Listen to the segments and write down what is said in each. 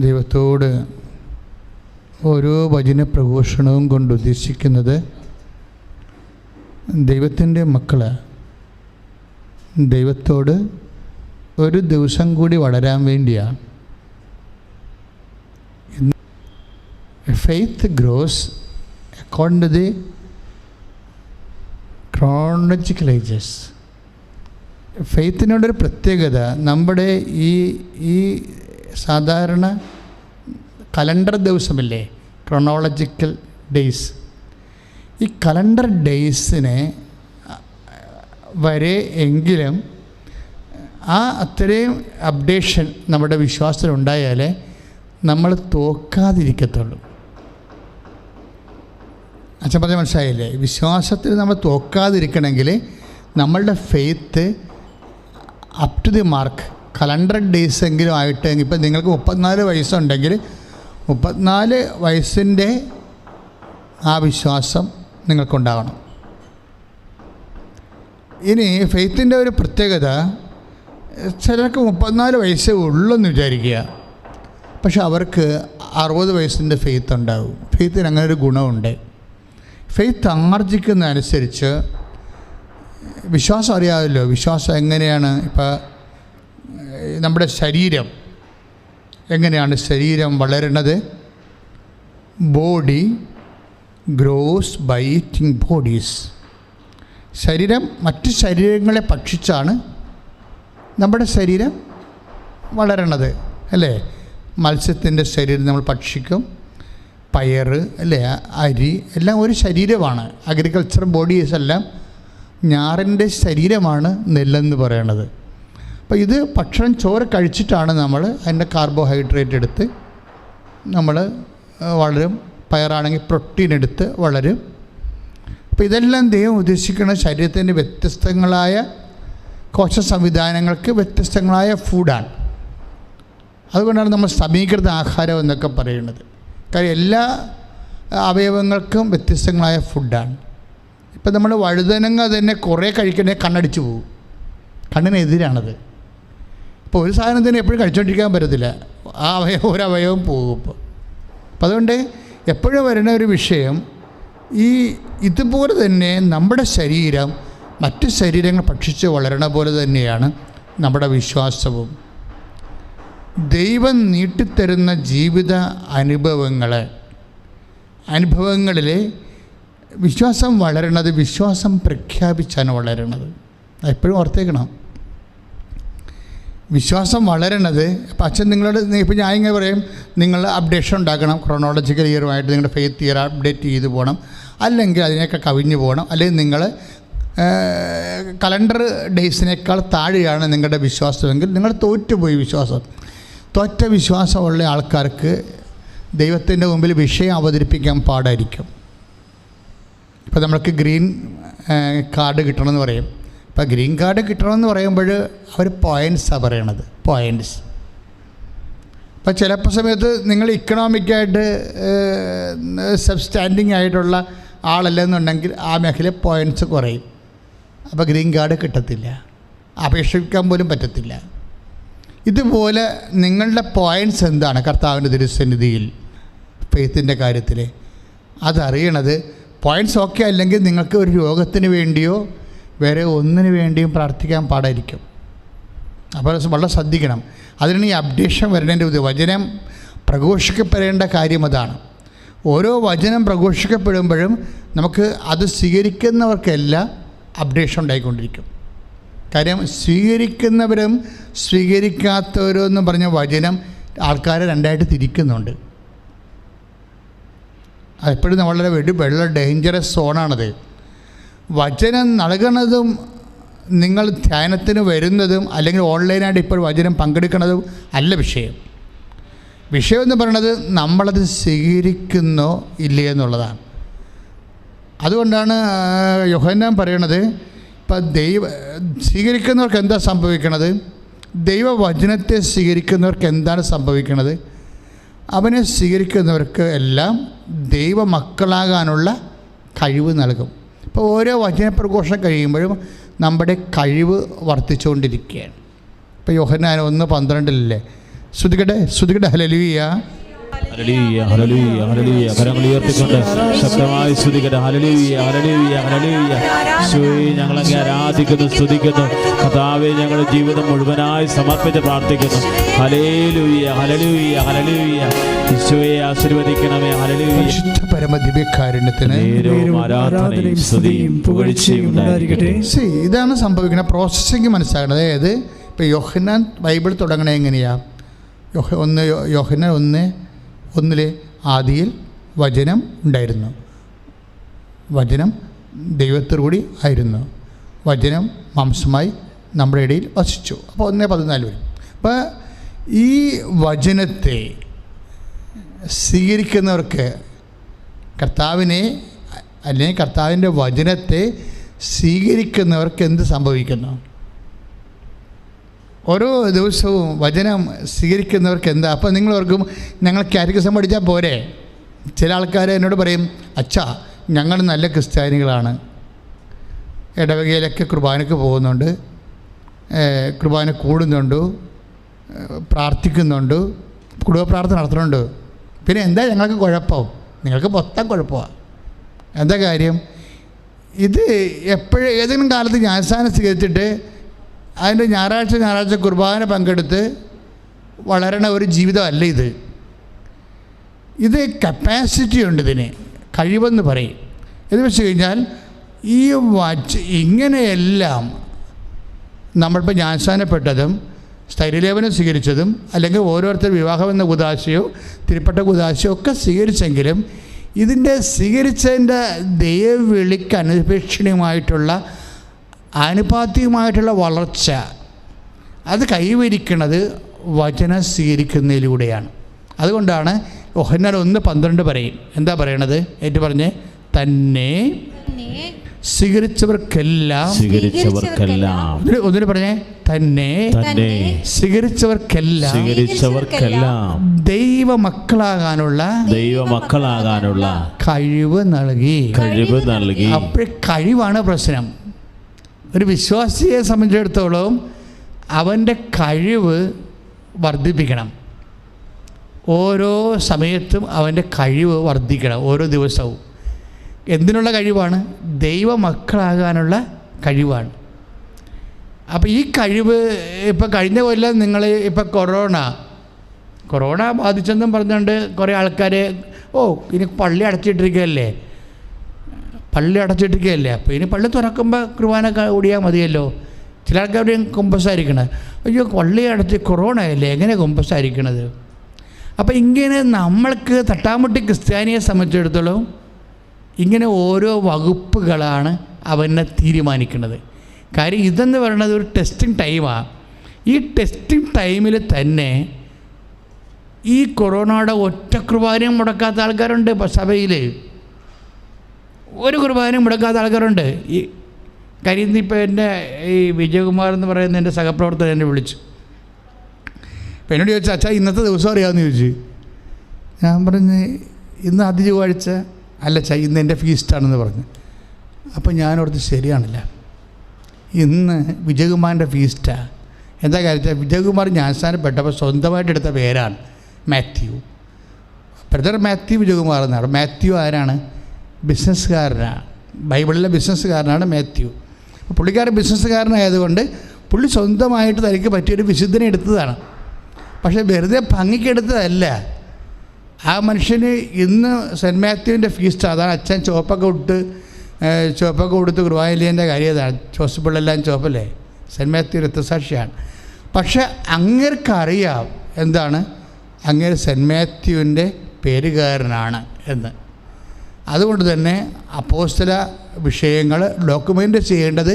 ദൈവത്തോട് ഓരോ വചന പ്രഘോഷണവും കൊണ്ട് ഉദ്ദേശിക്കുന്നത് ദൈവത്തിൻ്റെ മക്കൾ ദൈവത്തോട് ഒരു ദിവസം കൂടി വളരാൻ വേണ്ടിയാണ്. Faith grows according to the chronological ages. ഫെയ്ത്തിനോടൊരു പ്രത്യേകത, നമ്മുടെ ഈ സാധാരണ കലണ്ടർ ദിവസമില്ലേ, ക്രോണോളജിക്കൽ ഡേയ്സ്, ഈ കലണ്ടർ ഡേയ്സിനെ വരെ എങ്കിലും അത്രയും അപ്ഡേഷൻ നമ്മുടെ വിശ്വാസത്തിൽ ഉണ്ടായാലേ നമ്മൾ തോക്കാതിരിക്കത്തുള്ളൂ. അച്ഛൻ പറഞ്ഞ മനസ്സിലായില്ലേ? വിശ്വാസത്തിൽ നമ്മൾ തോക്കാതിരിക്കണമെങ്കിൽ നമ്മളുടെ faith up to the mark calendar days എങ്കിലും ആയിട്ട്, ഇപ്പം നിങ്ങൾക്ക് 34 വയസ്സുണ്ടെങ്കിൽ 34 വയസ്സിൻ്റെ ആ വിശ്വാസം നിങ്ങൾക്കുണ്ടാകണം. ഇനി ഫെയ്ത്തിൻ്റെ ഒരു പ്രത്യേകത, ചിലർക്ക് 34 വയസ്സേ ഉള്ളെന്ന് വിചാരിക്കുക, പക്ഷെ അവർക്ക് 60 വയസ്സിൻ്റെ ഫെയ്ത്ത് ഉണ്ടാകും. ഫെയ്ത്തിന് അങ്ങനെ ഒരു ഗുണമുണ്ട്. ഫെയ്ത്ത് ആർജിക്കുന്നതനുസരിച്ച് വിശ്വാസം അറിയാമല്ലോ. വിശ്വാസം എങ്ങനെയാണ്? ഇപ്പം നമ്മുടെ ശരീരം എങ്ങനെയാണ് ശരീരം വളരുന്നത്? Body grows by eating bodies. ശരീരം മറ്റ് ശരീരങ്ങളെ ഭക്ഷിച്ചാണ് നമ്മുടെ ശരീരം വളരണത്, അല്ലേ? മത്സ്യത്തിൻ്റെ ശരീരം നമ്മൾ ഭക്ഷിക്കും, പയറ്, അല്ലേ, അരി, എല്ലാം ഒരു ശരീരമാണ്. അഗ്രികൾച്ചർ ബോഡീസ് എല്ലാം ഞാറിൻ്റെ ശരീരമാണ് നെല്ലെന്ന് പറയണത്. അപ്പോൾ ഇത് ഭക്ഷണം ചോറ് കഴിച്ചിട്ടാണ് നമ്മൾ അതിൻ്റെ കാർബോഹൈഡ്രേറ്റ് എടുത്ത് നമ്മൾ വളരും. പയറാണെങ്കിൽ പ്രോട്ടീൻ എടുത്ത് വളരും. അപ്പോൾ ഇതെല്ലാം ദൈവം ഉദ്ദേശിക്കുന്ന ശരീരത്തിൻ്റെ വ്യത്യസ്തങ്ങളായ കോശ സംവിധാനങ്ങൾക്ക് വ്യത്യസ്തങ്ങളായ ഫുഡാണ്. അതുകൊണ്ടാണ് നമ്മൾ സമീകൃത ആഹാരം എന്നൊക്കെ പറയുന്നത്. കാര്യം എല്ലാ അവയവങ്ങൾക്കും വ്യത്യസ്തങ്ങളായ ഫുഡാണ്. ഇപ്പം നമ്മൾ വഴുതനങ്ങ തന്നെ കുറേ കഴിക്കണമെങ്കിൽ കണ്ണടിച്ച് പോകും. കണ്ണിനെതിരാണത്. ഇപ്പോൾ ഒരു സാധനത്തിന് എപ്പോഴും കഴിച്ചുകൊണ്ടിരിക്കാൻ പറ്റത്തില്ല, ആ അവയവം ഒരവയവം പോകും. അപ്പോൾ അതുകൊണ്ട് എപ്പോഴും വരുന്ന ഒരു വിഷയം, ഇതുപോലെ തന്നെ നമ്മുടെ ശരീരം മറ്റ് ശരീരങ്ങൾ ഭക്ഷിച്ച് വളരണ പോലെ തന്നെയാണ് നമ്മുടെ വിശ്വാസവും. ദൈവം നീട്ടിത്തരുന്ന ജീവിത അനുഭവങ്ങളിലെ വിശ്വാസം വളരണത് വിശ്വാസം പ്രഖ്യാപിച്ചാണ് വളരണത്. എപ്പോഴും ഓർത്തേക്കണം. വിശ്വാസം വളരണത്, അപ്പം അച്ഛൻ നിങ്ങളോട് ഇപ്പം ഞാൻ ഇങ്ങനെ പറയും, നിങ്ങൾ അപ്ഡേഷൻ ഉണ്ടാക്കണം, ക്രോണോളജിക്കൽ ഇയറുമായിട്ട് നിങ്ങളുടെ ഫെയ്ത്ത് ഇയർ അപ്ഡേറ്റ് ചെയ്ത് പോകണം, അല്ലെങ്കിൽ അതിനൊക്കെ കവിഞ്ഞ് പോകണം, അല്ലെങ്കിൽ നിങ്ങൾ കലണ്ടർ ഡേയ്സിനേക്കാൾ താഴെയാണ് നിങ്ങളുടെ വിശ്വാസമെങ്കിൽ നിങ്ങൾ തോറ്റുപോയി. തോറ്റ വിശ്വാസമുള്ള ആൾക്കാർക്ക് ദൈവത്തിൻ്റെ മുമ്പിൽ വിഷയം അവതരിപ്പിക്കാൻ പാടായിരിക്കും. ഇപ്പോൾ നമ്മൾക്ക് ഗ്രീൻ കാർഡ് കിട്ടണമെന്ന് പറയും. ഇപ്പോൾ ഗ്രീൻ കാർഡ് കിട്ടണമെന്ന് പറയുമ്പോൾ അവർ പോയിൻറ്റ്സാണ് പറയണത്, പോയിൻറ്റ്സ്. അപ്പോൾ ചിലപ്പോൾ സമയത്ത് നിങ്ങൾ ഇക്കണോമിക്കായിട്ട് സബ്സ്റ്റാൻഡിങ് ആയിട്ടുള്ള ആളല്ലെന്നുണ്ടെങ്കിൽ ആ മേഖല പോയിൻറ്റ്സ് കുറയും. അപ്പോൾ ഗ്രീൻ കാർഡ് കിട്ടത്തില്ല, അപേക്ഷിക്കാൻ പോലും പറ്റത്തില്ല. ഇതുപോലെ നിങ്ങളുടെ പോയിൻറ്റ്സ് എന്താണ് കർത്താവിൻ്റെ തിരുസന്നിധിയിൽ ഫെയ്ത്തിൻ്റെ കാര്യത്തിൽ അതറിയണത്. പോയിൻറ്റ്സ് ഓക്കെ അല്ലെങ്കിൽ നിങ്ങൾക്ക് ഒരു രോഗത്തിന് വേണ്ടിയോ വേറെ ഒന്നിനു വേണ്ടിയും പ്രാർത്ഥിക്കാൻ പാടായിരിക്കും. അപ്പോൾ വളരെ ശ്രദ്ധിക്കണം. അതിനാണ് ഈ അപ്ഡേഷൻ വരേണ്ടത്. വചനം പ്രഘോഷിക്കപ്പെടേണ്ട കാര്യം അതാണ്. ഓരോ വചനം പ്രഘോഷിക്കപ്പെടുമ്പോഴും നമുക്ക് അത് സ്വീകരിക്കുന്നവർക്കെല്ലാം അപ്ഡേഷൻ ഉണ്ടായിക്കൊണ്ടിരിക്കും. കാര്യം സ്വീകരിക്കുന്നവരും സ്വീകരിക്കാത്തവരും എന്ന് പറഞ്ഞ വചനം ആൾക്കാരെ രണ്ടായിട്ട് തിരിക്കുന്നുണ്ട്. അതെപ്പോഴും വളരെ ഡേഞ്ചറസ് സോണാണത്. വചനം നൽകുന്നതും നിങ്ങൾ ധ്യാനത്തിന് വരുന്നതും അല്ലെങ്കിൽ ഓൺലൈനായിട്ട് ഇപ്പോൾ വചനം പങ്കെടുക്കുന്നതും അല്ല വിഷയം. വിഷയം എന്ന് പറയുന്നത് നമ്മളത് സ്വീകരിക്കുന്നോ ഇല്ലേ എന്നുള്ളതാണ്. അതുകൊണ്ടാണ് യോഹന്നാൻ പറയണത്, ഇപ്പം സ്വീകരിക്കുന്നവർക്ക് എന്താ സംഭവിക്കണത്? ദൈവവചനത്തെ സ്വീകരിക്കുന്നവർക്ക് എന്താണ് സംഭവിക്കുന്നത്? അവനെ സ്വീകരിക്കുന്നവർക്ക് എല്ലാം ദൈവമക്കളാകാനുള്ള കഴിവ് നൽകും. ഇപ്പോൾ ഓരോ വചനപ്രഘോഷണം കഴിയുമ്പോഴും നമ്മുടെ കഴിവ് വർദ്ധിച്ചുകൊണ്ടിരിക്കുകയാണ്. ഇപ്പോൾ യോഹന്നാൻ 1:12 ശ്രുതികട്ടെ ഹല്ലേലൂയ. Hallelujah hallelujah hallelujah. കരങ്ങൾ ഉയർത്തിക്കൊണ്ട് ശക്തമായി സ്തുതിക്കട്ടെ. ഹല്ലേലൂയ ഹല്ലേലൂയ ഹല്ലേലൂയ. യേശുവേ, ഞങ്ങൾ അങ്ങേ ആരാധിക്കുന്നു, സ്തുതിക്കുന്നു. കർത്താവേ, ഞങ്ങളുടെ ജീവിതം മുഴുവനായി സമർപ്പിച്ച് പ്രാർത്ഥിക്കുന്നു. ഹല്ലേലൂയ ഹല്ലേലൂയ ഹല്ലേലൂയ. യേശുവേ, ആശീർവദിക്കണമേ. ഹല്ലേലൂയ. പരിശുദ്ധ പരമദിവ്യകാരുണ്യത്തിന് ആരാധനയും സ്തുതിയും പുകഴ്ചയും ഉണ്ടായിരിക്കട്ടെ. ഇതാണ് സംഭവിക്കുന്നത്. പ്രോസസ്സിങ് മനസ്സിലാക്കണം. അതായത് ഇപ്പോൾ യോഹന്നാൻ ബൈബിൾ തുടങ്ങണേ എങ്ങനെയാണ്? യോഹന്നാൻ 1:1 ആദിയിൽ വചനം ഉണ്ടായിരുന്നു, വചനം ദൈവത്തോടുകൂടി ആയിരുന്നു, വചനം മാംസമായി നമ്മുടെ ഇടയിൽ വസിച്ചു. അപ്പോൾ 1:14 വരും. അപ്പോൾ ഈ വചനത്തെ സ്വീകരിക്കുന്നവർക്ക്, കർത്താവിനെ അല്ലെങ്കിൽ കർത്താവിൻ്റെ വചനത്തെ സ്വീകരിക്കുന്നവർക്ക് എന്ത് സംഭവിക്കുന്നു? ഓരോ ദിവസവും വചനം സ്വീകരിക്കുന്നവർക്ക് എന്താ? അപ്പോൾ നിങ്ങൾ ഓർക്കും ഞങ്ങൾ കാറ്റഗിസം പഠിച്ചാൽ പോരെ. ചില ആൾക്കാർ എന്നോട് പറയും, അച്ഛാ ഞങ്ങൾ നല്ല ക്രിസ്ത്യാനികളാണ്, ഇടവകയിലൊക്കെ കുർബാനയ്ക്ക് പോകുന്നുണ്ട്, കുർബാന കൂടുന്നുണ്ട്, പ്രാർത്ഥിക്കുന്നുണ്ട്, കുടുംബ പ്രാർത്ഥന നടത്തുന്നുണ്ട്, പിന്നെ എന്താ ഞങ്ങൾക്ക് കുഴപ്പം? നിങ്ങൾക്ക് മൊത്തം കുഴപ്പമാണ്. എന്താ കാര്യം? ഇത് ഏതെങ്കിലും കാലത്ത് ജ്ഞാനസ്നാനം സ്വീകരിച്ചിട്ട് അതിൻ്റെ ഞായറാഴ്ച കുർബാന പങ്കെടുത്ത് വളരണ ഒരു ജീവിതമല്ല ഇത്. ഇത് കപ്പാസിറ്റി ഉണ്ട്, ഇതിന് കഴിവെന്ന് പറയും. എന്ന് വെച്ച് കഴിഞ്ഞാൽ ഈ ഇങ്ങനെയെല്ലാം നമ്മളിപ്പോൾ ജ്ഞാനസ്നാനപ്പെട്ടതും സ്ഥൈര്യലേപനം സ്വീകരിച്ചതും അല്ലെങ്കിൽ ഓരോരുത്തർ വിവാഹമെന്ന കുദാശയോ തിരുപ്പട്ട കുദാശയോ ഒക്കെ സ്വീകരിച്ചെങ്കിലും ഇതിൻ്റെ സ്വീകരിച്ചതിൻ്റെ ദൈവവിളിക്ക് അനപേക്ഷണീയമായിട്ടുള്ള ആനുപാതികമായിട്ടുള്ള വളർച്ച അത് കൈവരിക്കുന്നത് വചനം സ്വീകരിക്കുന്നതിലൂടെയാണ്. അതുകൊണ്ടാണ് യോഹന്നാൻ 1:12 പറയും. എന്താ പറയണത്? ഏറ്റു പറഞ്ഞ്, തന്നെ സ്വീകരിച്ചവർക്കെല്ലാം ഒന്നിന് പറഞ്ഞേ, തന്നെ സ്വീകരിച്ചവർക്കെല്ലാം ദൈവമക്കളാകാനുള്ള കഴിവ് നൽകി. അപ്പോൾ കഴിവാണ് പ്രശ്നം. ഒരു വിശ്വാസിയെ സംബന്ധിച്ചിടത്തോളം അവൻ്റെ കഴിവ് വർദ്ധിപ്പിക്കണം. ഓരോ സമയത്തും അവൻ്റെ കഴിവ് വർദ്ധിക്കണം, ഓരോ ദിവസവും. എന്തിനുള്ള കഴിവാണ്? ദൈവമക്കളാകാനുള്ള കഴിവാണ്. അപ്പോൾ ഈ കഴിവ് ഇപ്പോൾ കഴിഞ്ഞ കൊല്ലം നിങ്ങൾ ഇപ്പോൾ കൊറോണ ബാധിച്ചെന്നും പറഞ്ഞുകൊണ്ട് കുറേ ആൾക്കാർ ഇനി പള്ളി അടച്ചിട്ടിരിക്കുകയല്ലേ, അപ്പോൾ ഇനി പള്ളി തുറക്കുമ്പോൾ കുർബാന കൂടിയാൽ മതിയല്ലോ. ചില ആൾക്കാർ കുമ്പസാരിക്കണത്, അയ്യോ പള്ളി അടച്ച് കൊറോണ അല്ലേ, എങ്ങനെ കുമ്പസാരിക്കണത്? അപ്പോൾ ഇങ്ങനെ നമ്മൾക്ക് തട്ടാമുട്ടി ക്രിസ്ത്യാനിയെ സംബന്ധിച്ചിടത്തോളം ഇങ്ങനെ ഓരോ വകുപ്പുകളാണ് അവനെ തീരുമാനിക്കുന്നത്. കാര്യം ഇതെന്ന് പറയുന്നത് ഒരു ടെസ്റ്റിംഗ് ടൈമാണ്. ഈ ടെസ്റ്റിംഗ് ടൈമിൽ തന്നെ ഈ കൊറോണയുടെ ഒറ്റ കുർബാനയും മുടക്കാത്ത ആൾക്കാരുണ്ട്. സഭയിൽ ഒരു കുർബാനയും മുടക്കാത്ത ആൾക്കാരുണ്ട്. ഈ കാര്യം ഇന്നിപ്പോൾ എൻ്റെ ഈ വിജയകുമാർ എന്ന് പറയുന്ന എൻ്റെ സഹപ്രവർത്തകൻ എന്നെ വിളിച്ചു. അപ്പോൾ എന്നോട് ചോദിച്ചു, അച്ഛാ ഇന്നത്തെ ദിവസം അറിയാമെന്ന് ചോദിച്ചു. ഞാൻ പറഞ്ഞ് ഇന്ന് ആദ്യ ചൊവ്വാഴ്ച അല്ല അച്ഛാ, ഇന്ന് എൻ്റെ ഫീസ്റ്റാണെന്ന് പറഞ്ഞു. അപ്പോൾ ഞാനോർത്ത് ശരിയാണില്ല, ഇന്ന് വിജയകുമാറിൻ്റെ ഫീസ്റ്റാണ്. എന്താ കാര്യത്തിൽ വിജയകുമാർ ജ്ഞാനസ്നാനപ്പെട്ടപ്പോൾ സ്വന്തമായിട്ട് എടുത്ത പേരാണ് മാത്യു. ബ്രദർ മാത്യു വിജയകുമാർ എന്നാണ്. മാത്യു ആരാണ്? ബിസിനസ്സുകാരനാണ്. ബൈബിളിലെ ബിസിനസ്സുകാരനാണ് മാത്യു. പുള്ളിക്കാരൻ ബിസിനസ്സുകാരനായതുകൊണ്ട് പുള്ളി സ്വന്തമായിട്ട് തനിക്ക് പറ്റിയൊരു വിശുദ്ധനെ എടുത്തതാണ്. പക്ഷേ വെറുതെ ഭംഗിക്കെടുത്തതല്ല. ആ മനുഷ്യന് ഇന്ന് സെൻറ്റ് മാത്യുവിൻ്റെ ഫീസ്റ്റ്, അതാണ് അച്ഛൻ ചുവപ്പൊക്കെ കൊടുത്ത് കുർബാനയിലേൻ്റെ കാര്യം അതാണ്. ജോസഫിളെല്ലാം ചുവപ്പല്ലേ, സെൻറ്റ് മാത്യു രക്തസാക്ഷിയാണ്. പക്ഷെ അങ്ങേർക്കറിയാം എന്താണ്, അങ്ങേര് സെൻറ്റ് മാത്യുവിൻ്റെ പേരുകാരനാണ് എന്ന്. അതുകൊണ്ട് തന്നെ അപ്പോസ്തല വിഷയങ്ങൾ ഡോക്യുമെൻ്റ് ചെയ്യേണ്ടത്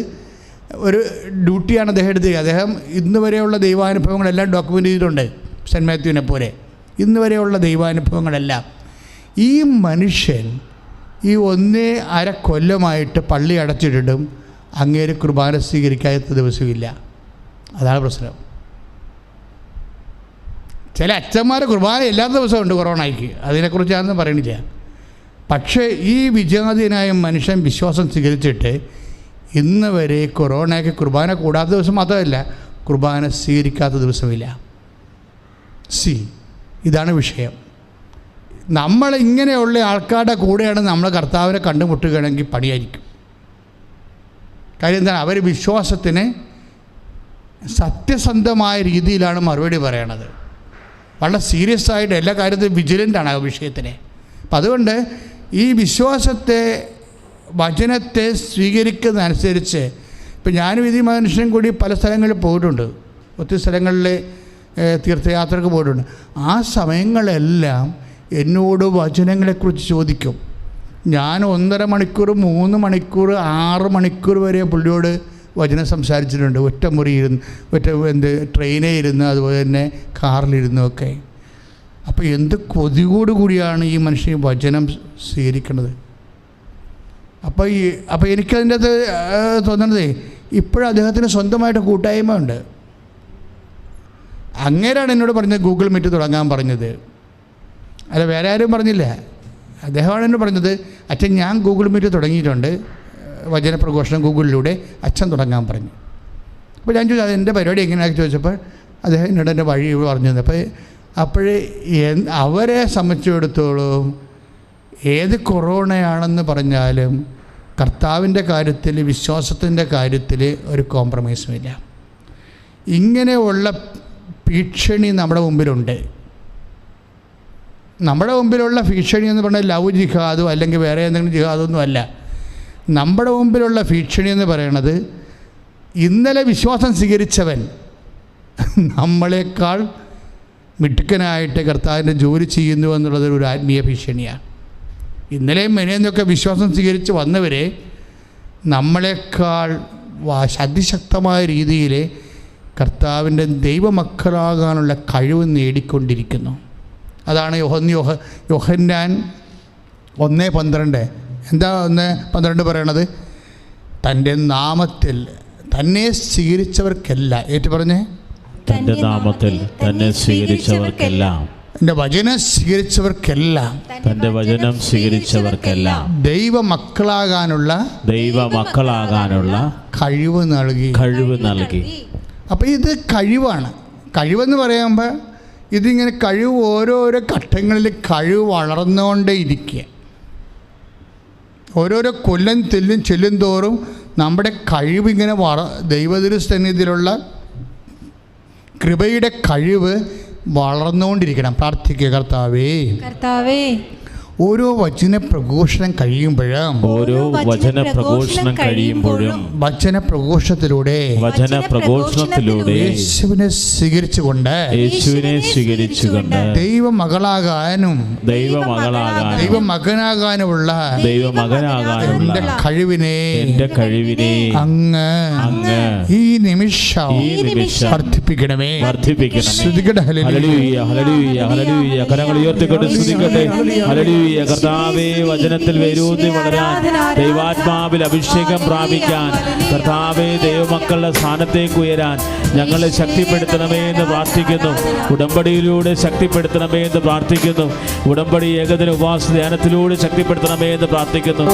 ഒരു ഡ്യൂട്ടിയാണ് അദ്ദേഹം എടുത്തത്. അദ്ദേഹം ഇന്ന് വരെയുള്ള ദൈവാനുഭവങ്ങളെല്ലാം ഡോക്യുമെൻ്റ് ചെയ്തിട്ടുണ്ട്. സെൻറ്റ് മാത്യുവിനെ പോലെ ഇന്ന് വരെയുള്ള ദൈവാനുഭവങ്ങളെല്ലാം. ഈ മനുഷ്യൻ ഈ 1.5 കൊല്ലമായിട്ട് പള്ളി അടച്ചിട്ടിട്ടും അങ്ങേര് കുർബാന സ്വീകരിക്കാത്ത ദിവസമില്ല. അതാണ് പ്രശ്നം. ചില അച്ഛന്മാർ കുർബാന എല്ലാ ദിവസവും ഉണ്ട് കൊറോണയ്ക്ക്, അതിനെക്കുറിച്ച് ഞാനൊന്നും പറയണില്ല. പക്ഷേ ഈ വിജാതീയനായ മനുഷ്യൻ വിശ്വാസം സ്വീകരിച്ചിട്ട് ഇന്ന് വരെ കൊറോണയ്ക്ക് കുർബാന കൂടാത്ത ദിവസം മാത്രമല്ല, കുർബാന സ്വീകരിക്കാത്ത ദിവസമില്ല. ഇതാണ് വിഷയം. നമ്മളിങ്ങനെയുള്ള ആൾക്കാരുടെ കൂടെയാണ് നമ്മൾ കർത്താവിനെ കണ്ടുമുട്ടുകയാണെങ്കിൽ പണിയായിരിക്കും. കാര്യം എന്താണ്? അവർ വിശ്വാസത്തിന് സത്യസന്ധമായ രീതിയിലാണ് മറുപടി പറയണത്. വളരെ സീരിയസ് ആയിട്ട് എല്ലാ കാര്യത്തിലും വിജിലൻ്റാണ് ആ വിഷയത്തിനെ. അപ്പം അതുകൊണ്ട് ഈ വിശ്വാസത്തെ, വചനത്തെ സ്വീകരിക്കുന്നതനുസരിച്ച് ഇപ്പം ഞാനും ഈ മനുഷ്യനും കൂടി പല സ്ഥലങ്ങളിൽ പോയിട്ടുണ്ട്. ഒത്തിരി സ്ഥലങ്ങളിൽ തീർത്ഥയാത്രക്ക് പോയിട്ടുണ്ട്. ആ സമയങ്ങളെല്ലാം എന്നോട് വചനങ്ങളെക്കുറിച്ച് ചോദിക്കും. ഞാൻ 1.5 മണിക്കൂർ, 3 മണിക്കൂർ, 6 മണിക്കൂർ വരെ പുള്ളിയോട് വചനം സംസാരിച്ചിട്ടുണ്ട്. ഒറ്റ മുറി ഇരുന്ന്, ട്രെയിനിൽ ഇരുന്ന്, അതുപോലെ തന്നെ കാറിലിരുന്നൊക്കെ. അപ്പോൾ എന്ത് കൊതിയോട് കൂടിയാണ് ഈ മനുഷ്യൻ വചനം സ്വീകരിക്കുന്നത്. അപ്പോൾ എനിക്കതിൻ്റെ അത് തോന്നണതേ, ഇപ്പോഴും അദ്ദേഹത്തിന് സ്വന്തമായിട്ട് കൂട്ടായ്മ ഉണ്ട്. അങ്ങേരാണ് എന്നോട് പറഞ്ഞത് ഗൂഗിൾ മീറ്റ് തുടങ്ങാൻ പറഞ്ഞത്. അല്ല, വേറെ ആരും പറഞ്ഞില്ല. അദ്ദേഹമാണ് എന്നോട് പറഞ്ഞത്, അച്ഛൻ ഞാൻ ഗൂഗിൾ മീറ്റ് തുടങ്ങിയിട്ടുണ്ട്, വചനപ്രഘോഷണം ഗൂഗിളിലൂടെ അച്ഛൻ തുടങ്ങാൻ പറഞ്ഞു. അപ്പോൾ ഞാൻ ചോദിച്ചു അതെൻ്റെ പരിപാടി എങ്ങനെയാക്കി ചോദിച്ചപ്പോൾ അദ്ദേഹം എന്നോട് എൻ്റെ വഴി പറഞ്ഞു. അപ്പോഴേ അവരെ സംബന്ധിച്ചിടത്തോളം ഏത് കൊറോണയാണെന്ന് പറഞ്ഞാലും കർത്താവിൻ്റെ കാര്യത്തിൽ, വിശ്വാസത്തിൻ്റെ കാര്യത്തിൽ ഒരു കോംപ്രമൈസുമില്ല. ഇങ്ങനെയുള്ള ഭീഷണി നമ്മുടെ മുമ്പിലുണ്ട്. നമ്മുടെ മുമ്പിലുള്ള ഭീഷണി എന്ന് പറഞ്ഞാൽ ലവ് ജിഹാദോ അല്ലെങ്കിൽ വേറെ എന്തെങ്കിലും ജിഹാദൊന്നും അല്ല. നമ്മുടെ മുമ്പിലുള്ള ഭീഷണി എന്ന് പറയുന്നത് ഇന്നലെ വിശ്വാസം സ്വീകരിച്ചവൻ നമ്മളെക്കാൾ മിടുക്കനായിട്ട് കർത്താവിൻ്റെ ജോലി ചെയ്യുന്നു എന്നുള്ളത് ഒരു ആത്മീയ ഭീഷണിയാണ്. ഇന്നലെയും മെനയെന്നൊക്കെ വിശ്വാസം സ്വീകരിച്ച് വന്നവരെ നമ്മളെക്കാൾ അതിശക്തമായ രീതിയിൽ കർത്താവിൻ്റെ ദൈവമക്കളാകാനുള്ള കഴിവ് നേടിക്കൊണ്ടിരിക്കുന്നു. അതാണ് യോഹന്നാൻ 1:12. എന്താ 1:12 പറയണത്? തൻ്റെ നാമത്തിൽ തന്നെ സ്വീകരിച്ചവർക്കെല്ലാം, ഏറ്റു പറഞ്ഞേ, തൻ്റെ നാമത്തിൽ തന്നെ സ്വീകരിച്ചവർക്കെല്ലാം, എൻ്റെ വചനം സ്വീകരിച്ചവർക്കെല്ലാം, തൻ്റെ വചനം സ്വീകരിച്ചവർക്കെല്ലാം ദൈവമക്കളാകാനുള്ള കഴിവ് നൽകി. അപ്പോൾ ഇത് കഴിവാണ്. കഴിവെന്ന് പറയുമ്പോൾ ഇതിങ്ങനെ കഴിവ് ഓരോരോ ഘട്ടങ്ങളിൽ കഴിവ് വളർന്നുകൊണ്ടേ ഇരിക്കുക. ഓരോരോ കൊല്ലം ചെല്ലും തോറും നമ്മുടെ കഴിവിങ്ങനെ ദൈവതിരുസന്നിധിയിലുള്ള കൃപയുടെ കഴിവ് വളർന്നുകൊണ്ടിരിക്കണം. പ്രാർത്ഥിക്കുക, കർത്താവേ, ഓരോ വചന പ്രഘോഷണം കഴിയുമ്പോഴും വചനപ്രഘോഷത്തിലൂടെ യേശുവിനെ സ്വീകരിച്ചുകൊണ്ട് ദൈവമകളാകാനും ദൈവമകനാകാനുമുള്ള എൻ്റെ കഴിവിനെ അങ്ങ് ഈ നിമിഷം വർദ്ധിപ്പിക്കണമേ. കരങ്ങൾ ഉയർത്തിക്കൊണ്ട് സ്തുതിക്കട്ടെ. ഹല്ലേലൂയ. കർത്താവേ, വചനത്തിൽ വേരൂന്നി വളരാൻ, ദൈവാത്മാവിൽ അഭിഷേകം പ്രാപിക്കാൻ, കർത്താവേ, ദൈവമക്കളുടെ സ്ഥാനത്തേക്ക് ഉയരാൻ ഞങ്ങളെ ശക്തിപ്പെടുത്തണമേ എന്ന് പ്രാർത്ഥിക്കുന്നു. ഉടമ്പടിയിലൂടെ ശക്തിപ്പെടുത്തണമേ എന്ന് പ്രാർത്ഥിക്കുന്നു. ഉടമ്പടി ഏകദിന ഉപവാസ ധ്യാനത്തിലൂടെ ശക്തിപ്പെടുത്തണമേ എന്ന് പ്രാർത്ഥിക്കുന്നു.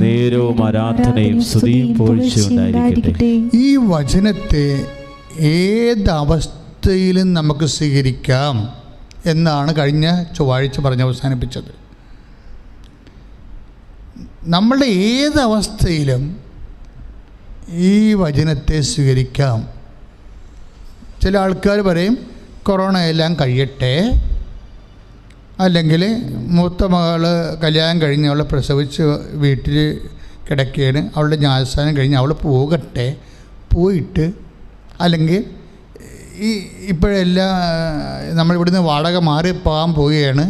നേരവും ആരാധനയും സ്തുതിയും പോഴ്ചയുണ്ടായിരിക്കട്ടെ. ഈ വചനത്തെ ഏതവസ്ഥയിലും നമുക്ക് സ്വീകരിക്കാം എന്നാണ് കഴിഞ്ഞ ചൊവ്വാഴ്ച പറഞ്ഞ് അവസാനിപ്പിച്ചത്. നമ്മളുടെ ഏതവസ്ഥയിലും ഈ വചനത്തെ സ്വീകരിക്കാം. ചില ആൾക്കാർ പറയും കൊറോണ എല്ലാം കഴിയട്ടെ, അല്ലെങ്കിൽ മൂത്ത മകൾ കല്യാണം കഴിഞ്ഞ് അവളെ പ്രസവിച്ച് വീട്ടിൽ കിടക്കുകയാണ്, അവളുടെ ജ്ഞാനസ്ഥാനം കഴിഞ്ഞ് അവൾ പോകട്ടെ, പോയിട്ട് അല്ലെങ്കിൽ ഇപ്പോഴെല്ലാം നമ്മളിവിടുന്ന് വാടക മാറി പോകാൻ പോവുകയാണ്,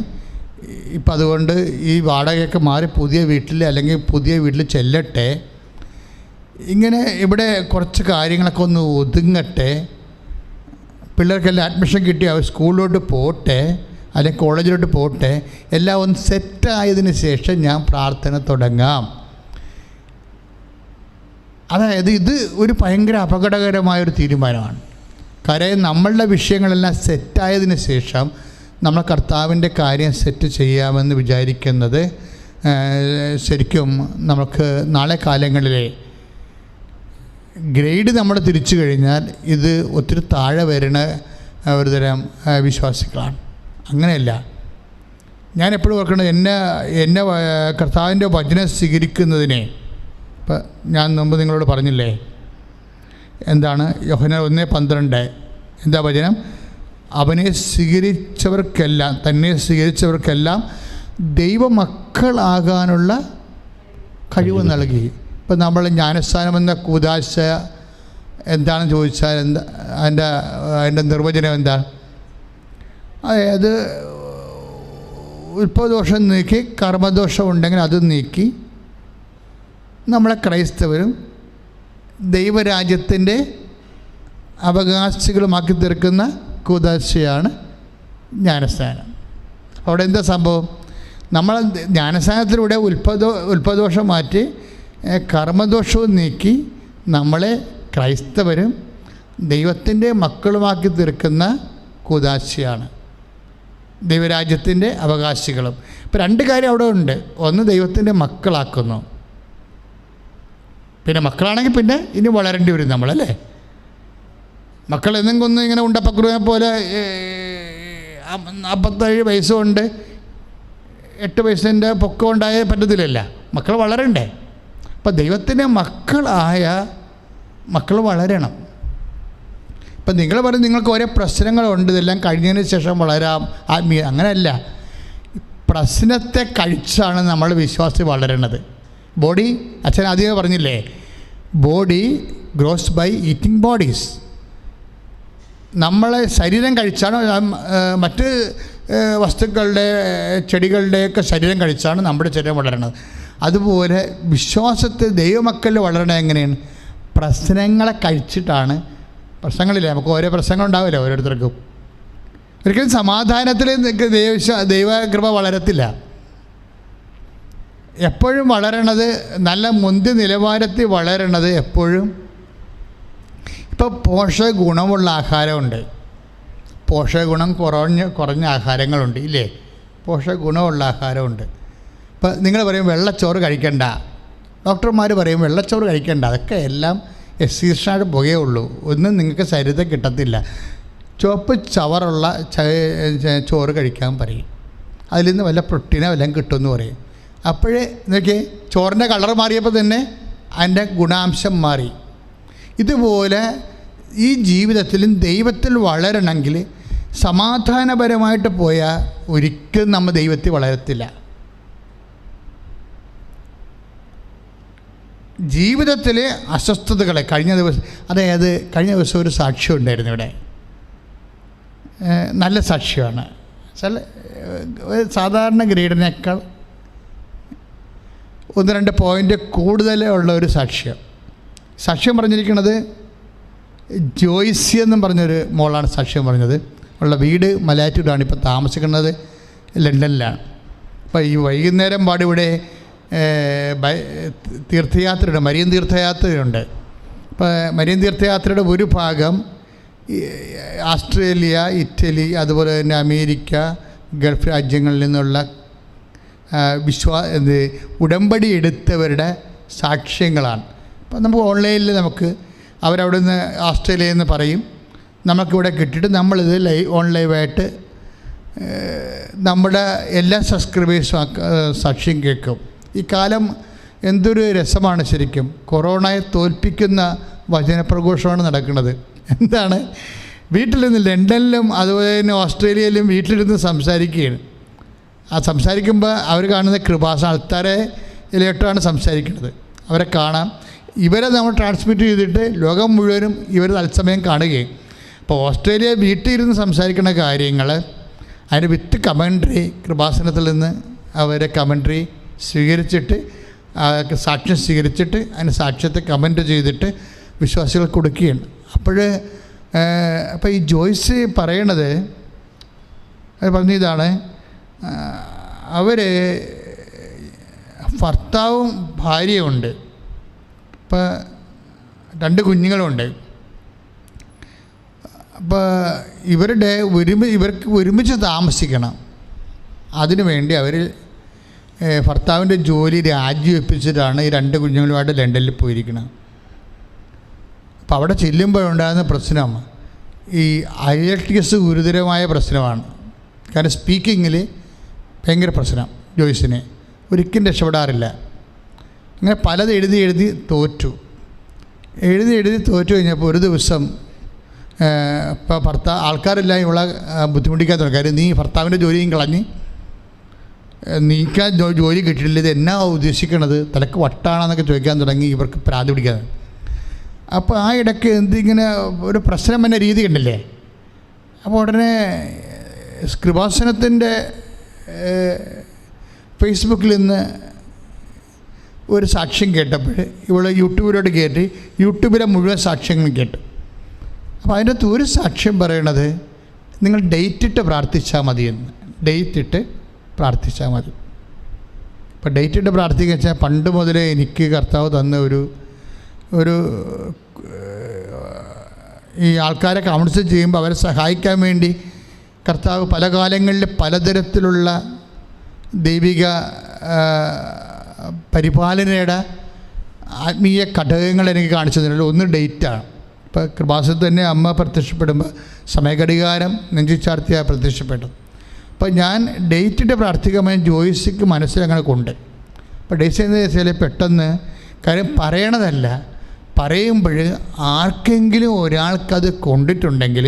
ഇപ്പം അതുകൊണ്ട് ഈ വാടകയൊക്കെ മാറി പുതിയ വീട്ടിൽ അല്ലെങ്കിൽ പുതിയ വീട്ടിൽ ചെല്ലട്ടെ, ഇങ്ങനെ ഇവിടെ കുറച്ച് കാര്യങ്ങളൊക്കെ ഒന്ന് ഒതുങ്ങട്ടെ, പിള്ളേർക്കെല്ലാം അഡ്മിഷൻ കിട്ടി അവർ സ്കൂളിലോട്ട് പോട്ടെ അല്ലെങ്കിൽ കോളേജിലോട്ട് പോട്ടെ, എല്ലാം ഒന്ന് സെറ്റായതിന് ശേഷം ഞാൻ പ്രാർത്ഥന തുടങ്ങാം. അതായത് ഇത് ഒരു ഭയങ്കര അപകടകരമായൊരു തീരുമാനമാണ്. കാര്യം നമ്മളുടെ വിഷയങ്ങളെല്ലാം സെറ്റായതിന് ശേഷം നമ്മൾ കർത്താവിൻ്റെ കാര്യം സെറ്റ് ചെയ്യാമെന്ന് വിചാരിക്കുന്നത് ശരിക്കും നമുക്ക് നാളെ കാലങ്ങളിലെ ഗ്രേഡ് നമ്മൾ തിരിച്ചു കഴിഞ്ഞാൽ ഇത് ഒത്തിരി താഴെ വരുന്ന ഒരുതരം വിശ്വാസികളാണ്. അങ്ങനെയല്ല. ഞാൻ എപ്പോഴും ഓർക്കുന്നത് എന്നെ കർത്താവിൻ്റെ വചനം സ്വീകരിക്കുന്നതിനെ, ഇപ്പം ഞാൻ മുമ്പ് നിങ്ങളോട് പറഞ്ഞില്ലേ എന്താണ് യോഹന്നാൻ 1:12 എന്താ വചനം? അവനെ സ്വീകരിച്ചവർക്കെല്ലാം, തന്നെ സ്വീകരിച്ചവർക്കെല്ലാം ദൈവമക്കളാകാനുള്ള കഴിവ് നൽകി. ഇപ്പം നമ്മൾ ജ്ഞാനസ്ഥാനം എന്ന കൂദാശ എന്താണെന്ന് ചോദിച്ചാൽ അതിൻ്റെ നിർവചനം എന്താണ്? അതായത് ഉൽപ്പദോഷം നീക്കി കർമ്മദോഷം ഉണ്ടെങ്കിൽ അത് നീക്കി നമ്മളെ ക്രൈസ്തവരും ദൈവരാജ്യത്തിൻ്റെ അവകാശികളുമാക്കി തീർക്കുന്ന കൂദാശയാണ് ജ്ഞാനസ്ഥാനം. അവിടെ എന്താ സംഭവം? നമ്മൾ ജ്ഞാനസ്ഥാനത്തിലൂടെ ഉൽപ്പദോഷം മാറ്റി കർമ്മദോഷവും നീക്കി നമ്മളെ ക്രൈസ്തവരും ദൈവത്തിൻ്റെ മക്കളുമാക്കി തീർക്കുന്ന കൂദാശയാണ്, ദൈവരാജ്യത്തിൻ്റെ അവകാശികളും. ഇപ്പം രണ്ട് കാര്യം അവിടെ ഉണ്ട്. ഒന്ന് ദൈവത്തിൻ്റെ മക്കളാക്കുന്നു, പിന്നെ മക്കളാണെങ്കിൽ പിന്നെ ഇനി വളരേണ്ടി വരും നമ്മളല്ലേ. മക്കൾ എന്തെങ്കിലും ഒന്ന് ഇങ്ങനെ ഉണ്ടപ്പക്കുറുവിനെ പോലെ 47 വയസ്സുകൊണ്ട് 8 വയസ്സിൻ്റെ പൊക്കം ഉണ്ടായ പറ്റത്തില്ലല്ല. മക്കൾ വളരണ്ടേ? അപ്പം ദൈവത്തിൻ്റെ മക്കൾ വളരണം. ഇപ്പം നിങ്ങൾ പറയും നിങ്ങൾക്ക് ഓരോ പ്രശ്നങ്ങളുണ്ട്, ഇതെല്ലാം കഴിഞ്ഞതിന് ശേഷം വളരാം ആത്മീയ. അങ്ങനെയല്ല. പ്രശ്നത്തെ കഴിച്ചാണ് നമ്മൾ വിശ്വാസി വളരണത്. ബോഡി, അച്ഛൻ ആദ്യമേ പറഞ്ഞില്ലേ, body grows by eating bodies. നമ്മളെ ശരീരം കഴിച്ചാണ്, മറ്റ് വസ്തുക്കളുടെ ചെടികളുടെയൊക്കെ ശരീരം കഴിച്ചാണ് നമ്മുടെ ശരീരം വളരണത്. അതുപോലെ വിശ്വാസത്തിൽ ദൈവമക്കളിൽ വളരണത് എങ്ങനെയാണ്? പ്രശ്നങ്ങളെ കഴിച്ചിട്ടാണ്. പ്രശ്നങ്ങളില്ല, നമുക്ക് ഓരോ പ്രശ്നങ്ങളുണ്ടാവില്ല ഓരോരുത്തർക്കും. ഒരിക്കലും സമാധാനത്തിൽ ദൈവകൃപ വളരത്തില്ല. എപ്പോഴും വളരണത്, നല്ല മുന്തിയ നിലവാരത്തിൽ വളരണത് എപ്പോഴും ഇപ്പോൾ പോഷക ഗുണമുള്ള ആഹാരമുണ്ട്, പോഷക ഗുണം കുറഞ്ഞ ആഹാരങ്ങളുണ്ട് ഇല്ലേ? പോഷക ഗുണമുള്ള ആഹാരമുണ്ട്. ഇപ്പം നിങ്ങൾ പറയും വെള്ളച്ചോറ് കഴിക്കണ്ട, ഡോക്ടർമാർ പറയും വെള്ളച്ചോറ് കഴിക്കണ്ട. അതൊക്കെ എല്ലാം എക്സിസ്റ്റൻ്റ് പുകയേ ഉള്ളൂ, ഒന്നും നിങ്ങൾക്ക് ശരീരത്തിൽ കിട്ടത്തില്ല. ചുവപ്പ് ചവറുള്ള ചോറ് കഴിക്കാൻ പറയും, അതിൽ നിന്ന് വല്ല പ്രോട്ടീനോ വല്ലതും കിട്ടുമെന്ന് പറയും. അപ്പോഴേ നോക്കിയേ, ചോറിൻ്റെ കളർ മാറിയപ്പോൾ തന്നെ അതിൻ്റെ ഗുണാംശം മാറി. ഇതുപോലെ ഈ ജീവിതത്തിലും ദൈവത്തിൽ വളരണമെങ്കിൽ സമാധാനപരമായിട്ട് പോയാൽ ഒരിക്കലും നമ്മൾ ദൈവത്തിൽ വളരത്തില്ല. ജീവിതത്തിലെ അസ്വസ്ഥതകളെ കഴിഞ്ഞ ദിവസം ഒരു സാക്ഷ്യം ഉണ്ടായിരുന്നു ഇവിടെ. നല്ല സാക്ഷ്യമാണ്. സാധാരണ ഗ്രേഡിനേക്കാൾ 1-2 പോയിൻ്റ് കൂടുതൽ ഉള്ള ഒരു സാക്ഷ്യം പറഞ്ഞിരിക്കുന്നത് ജോയ്സി എന്നും പറഞ്ഞൊരു മോളാണ് സാക്ഷ്യം പറഞ്ഞത്. ഉള്ള വീട് മലയാറ്റൂരാണ്, ഇപ്പോൾ താമസിക്കുന്നത് ലണ്ടനിലാണ്. അപ്പോൾ ഈ വൈകുന്നേരം പാടിവിടെ തീർത്ഥയാത്രയുണ്ട്, മരിയൻ തീർത്ഥയാത്രയുണ്ട്. അപ്പോൾ മരിയൻ തീർത്ഥയാത്രയുടെ ഒരു ഭാഗം ഓസ്ട്രേലിയ, ഇറ്റലി, അതുപോലെ തന്നെ അമേരിക്ക, ഗൾഫ് രാജ്യങ്ങളിൽ നിന്നുള്ള ഉടമ്പടി എടുത്തവരുടെ സാക്ഷ്യങ്ങളാണ്. അപ്പോൾ നമുക്ക് ഓൺലൈനിൽ അവരവിടെ നിന്ന് ഓസ്ട്രേലിയയിൽ നിന്ന് പറയും, നമുക്കിവിടെ കിട്ടിയിട്ട് നമ്മളിത് ഓൺലൈനായിട്ട് നമ്മുടെ എല്ലാ സബ്സ്ക്രൈബേഴ്സും സാക്ഷ്യം കേൾക്കും. ഈ കാലം എന്തൊരു രസമാണ് ശരിക്കും. കൊറോണയെ തോൽപ്പിക്കുന്ന വചനപ്രഘോഷമാണ് നടക്കുന്നത്. എന്താണ്? വീട്ടിലിരുന്ന് ലണ്ടനിലും അതുപോലെ തന്നെ ഓസ്ട്രേലിയയിലും വീട്ടിലിരുന്ന് സംസാരിക്കുകയാണ്. ആ സംസാരിക്കുമ്പോൾ അവർ കാണുന്ന കൃപാസന ആൾക്കാരെയിലേട്ടാണ് സംസാരിക്കുന്നത്. അവരെ കാണാം. ഇവരെ നമ്മൾ ട്രാൻസ്മിറ്റ് ചെയ്തിട്ട് ലോകം മുഴുവനും ഇവർ തത്സമയം കാണുകയും. അപ്പോൾ ഓസ്ട്രേലിയ വീട്ടിൽ ഇരുന്ന് സംസാരിക്കുന്ന കാര്യങ്ങൾ അതിന് വിത്ത് കമൻട്രി കൃപാസനത്തിൽ നിന്ന് അവരെ കമൻട്രി സ്വീകരിച്ചിട്ട് സാക്ഷ്യം സ്വീകരിച്ചിട്ട് അതിന് സാക്ഷ്യത്തെ കമൻറ്റ് ചെയ്തിട്ട് വിശ്വാസികൾ കൊടുക്കുകയാണ്. അപ്പോൾ ഈ ജോയ്സ് പറയണത് പറഞ്ഞതാണ്, അവർ ഭർത്താവും ഭാര്യയുണ്ട്, ഇപ്പോൾ 2 കുഞ്ഞുങ്ങളുണ്ട്. അപ്പോൾ ഇവർക്ക് ഒരുമിച്ച് താമസിക്കണം. അതിനുവേണ്ടി അവർ ഭർത്താവിൻ്റെ ജോലി രാജിവെപ്പിച്ചിട്ടാണ് ഈ 2 കുഞ്ഞുങ്ങളുമായിട്ട് ലണ്ടനിൽ പോയിരിക്കുന്നത്. അപ്പോൾ അവിടെ ചെല്ലുമ്പോഴുണ്ടാകുന്ന പ്രശ്നം, ഈ IELTS ഗുരുതരമായ പ്രശ്നമാണ്. കാരണം സ്പീക്കിങ്ങിൽ ഭയങ്കര പ്രശ്നം. ജോയ്സിന് ഒരിക്കലും രക്ഷപ്പെടാറില്ല. അങ്ങനെ പലത് എഴുതി തോറ്റു കഴിഞ്ഞപ്പോൾ ഒരു ദിവസം ഇപ്പോൾ ആൾക്കാരെല്ലാം ഇവളെ ബുദ്ധിമുട്ടിക്കാൻ തുടങ്ങി. കാര്യം നീ ഭർത്താവിൻ്റെ ജോലിയും കളഞ്ഞ് നീക്കാൻ ജോലി കിട്ടിയിട്ടില്ല, ഇത് എന്നാ ഉദ്ദേശിക്കണത്, തലക്ക് വട്ടാണെന്നൊക്കെ ചോദിക്കാൻ തുടങ്ങി. ഇവർക്ക് പ്രാതി പിടിക്കാൻ. അപ്പോൾ ആ ഇടയ്ക്ക് എന്തിങ്ങനെ ഒരു പ്രശ്നം എന്ന രീതി കണ്ടില്ലേ. അപ്പോൾ ഉടനെ കൃപാസനത്തിൻ്റെ ഫേസ്ബുക്കിൽ നിന്ന് ഒരു സാക്ഷ്യം കേട്ടപ്പോൾ ഇവൾ യൂട്യൂബിലോട്ട് കയറ്റി യൂട്യൂബിലെ മുഴുവൻ സാക്ഷ്യങ്ങളും കേട്ടു. അപ്പോൾ അതിൻ്റെ അകത്ത് ഒരു സാക്ഷ്യം പറയണത് നിങ്ങൾ ഡേറ്റ് ഇട്ട് പ്രാർത്ഥിച്ചാൽ മതിയെന്ന്. ഡേറ്റ് ഇട്ട് പ്രാർത്ഥിച്ചാൽ മതി. ഇപ്പോൾ ഡേറ്റ് ഇട്ട് പ്രാർത്ഥിക്കുക വെച്ചാൽ പണ്ട് മുതലേ എനിക്ക് കർത്താവ് തന്ന ഒരു ഈ ആൾക്കാരെ കൗൺസിൽ ചെയ്യുമ്പോൾ അവരെ സഹായിക്കാൻ വേണ്ടി കർത്താവ് പല കാലങ്ങളിൽ പലതരത്തിലുള്ള ദൈവിക പരിപാലനയുടെ ആത്മീയ ഘടകങ്ങൾ എനിക്ക് കാണിച്ചു തന്നില്ല. ഒന്ന് ഡേറ്റാണ്. ഇപ്പോൾ കൃപാസനത്തിൽ തന്നെ അമ്മ പ്രത്യക്ഷപ്പെടുമ്പോൾ സമയഘടികാരം നെഞ്ചിച്ചാർത്തിയാണ് പ്രത്യക്ഷപ്പെട്ടത്. അപ്പോൾ ഞാൻ ഡേറ്റിട്ട് പ്രാർത്ഥിക്കുമ്പോൾ ജോയ്സിക്ക് മനസ്സിലങ്ങനെ കൊണ്ട്. അപ്പോൾ ഡേറ്റ് എന്ന് വെച്ചാൽ പെട്ടെന്ന് കാര്യം പറയണതല്ല, പറയുമ്പോൾ ആർക്കെങ്കിലും ഒരാൾക്കത് കൊണ്ടിട്ടുണ്ടെങ്കിൽ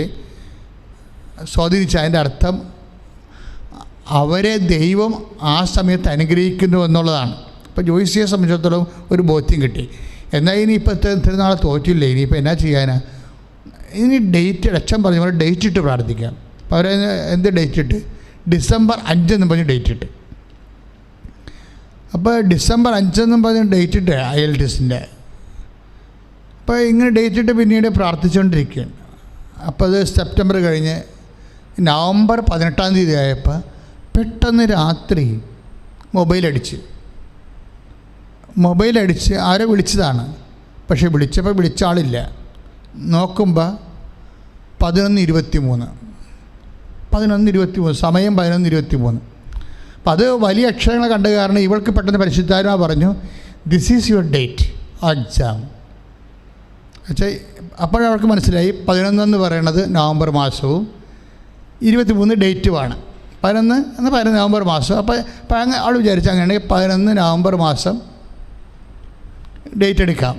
സ്വാധീനിച്ച അതിൻ്റെ അർത്ഥം അവരെ ദൈവം ആ സമയത്ത് അനുഗ്രഹിക്കുന്നു എന്നുള്ളതാണ്. അപ്പോൾ ജോയ്സിയെ സംബന്ധിച്ചിടത്തോളം ഒരു ബോധ്യം കിട്ടി. എന്നാൽ ഇനിയിപ്പോൾ ഇത്ര നാളെ തോറ്റില്ലേ, ഇനിയിപ്പോൾ എന്നാ ചെയ്യാനാ, ഇനി ഡേറ്റ് അച്ഛൻ പറഞ്ഞ പോലെ ഡേറ്റ് ഇട്ട് പ്രാർത്ഥിക്കാം. അപ്പോൾ അവർ എന്ത് ഡേറ്റ് ഇട്ട് December 5 എന്ന് പറഞ്ഞ് ഡേറ്റ് ഇട്ട്. അപ്പോൾ December 5 എന്നും പറഞ്ഞ് ഡേറ്റ് ഇട്ട് IELTSൻ്റെ. അപ്പോൾ ഇങ്ങനെ ഡേറ്റ് ഇട്ട് പിന്നീട് പ്രാർത്ഥിച്ചുകൊണ്ടിരിക്കുകയാണ്. അപ്പോൾ അത് സെപ്റ്റംബർ കഴിഞ്ഞ് November 18 ആയപ്പോൾ പെട്ടെന്ന് രാത്രി മൊബൈലടിച്ച് ആരോ വിളിച്ചതാണ്. പക്ഷേ വിളിച്ചപ്പോൾ വിളിച്ച ആളില്ല. നോക്കുമ്പോൾ 11:23 സമയം 11:23. അപ്പം അത് വലിയ അക്ഷരങ്ങൾ കണ്ട കാരണം ഇവൾക്ക് പെട്ടെന്ന് പരിശുദ്ധാത്മാവ് പറഞ്ഞു, this is your date exam. പക്ഷേ അപ്പോഴവർക്ക് മനസ്സിലായി 11 എന്ന് പറയണത് നവംബർ മാസവും 23 ഡേറ്റുമാണ്. 11 നവംബർ മാസം. അപ്പോൾ അവൾ വിചാരിച്ചു അങ്ങനെയാണെങ്കിൽ 11 നവംബർ മാസം ഡേറ്റ് എടുക്കാം,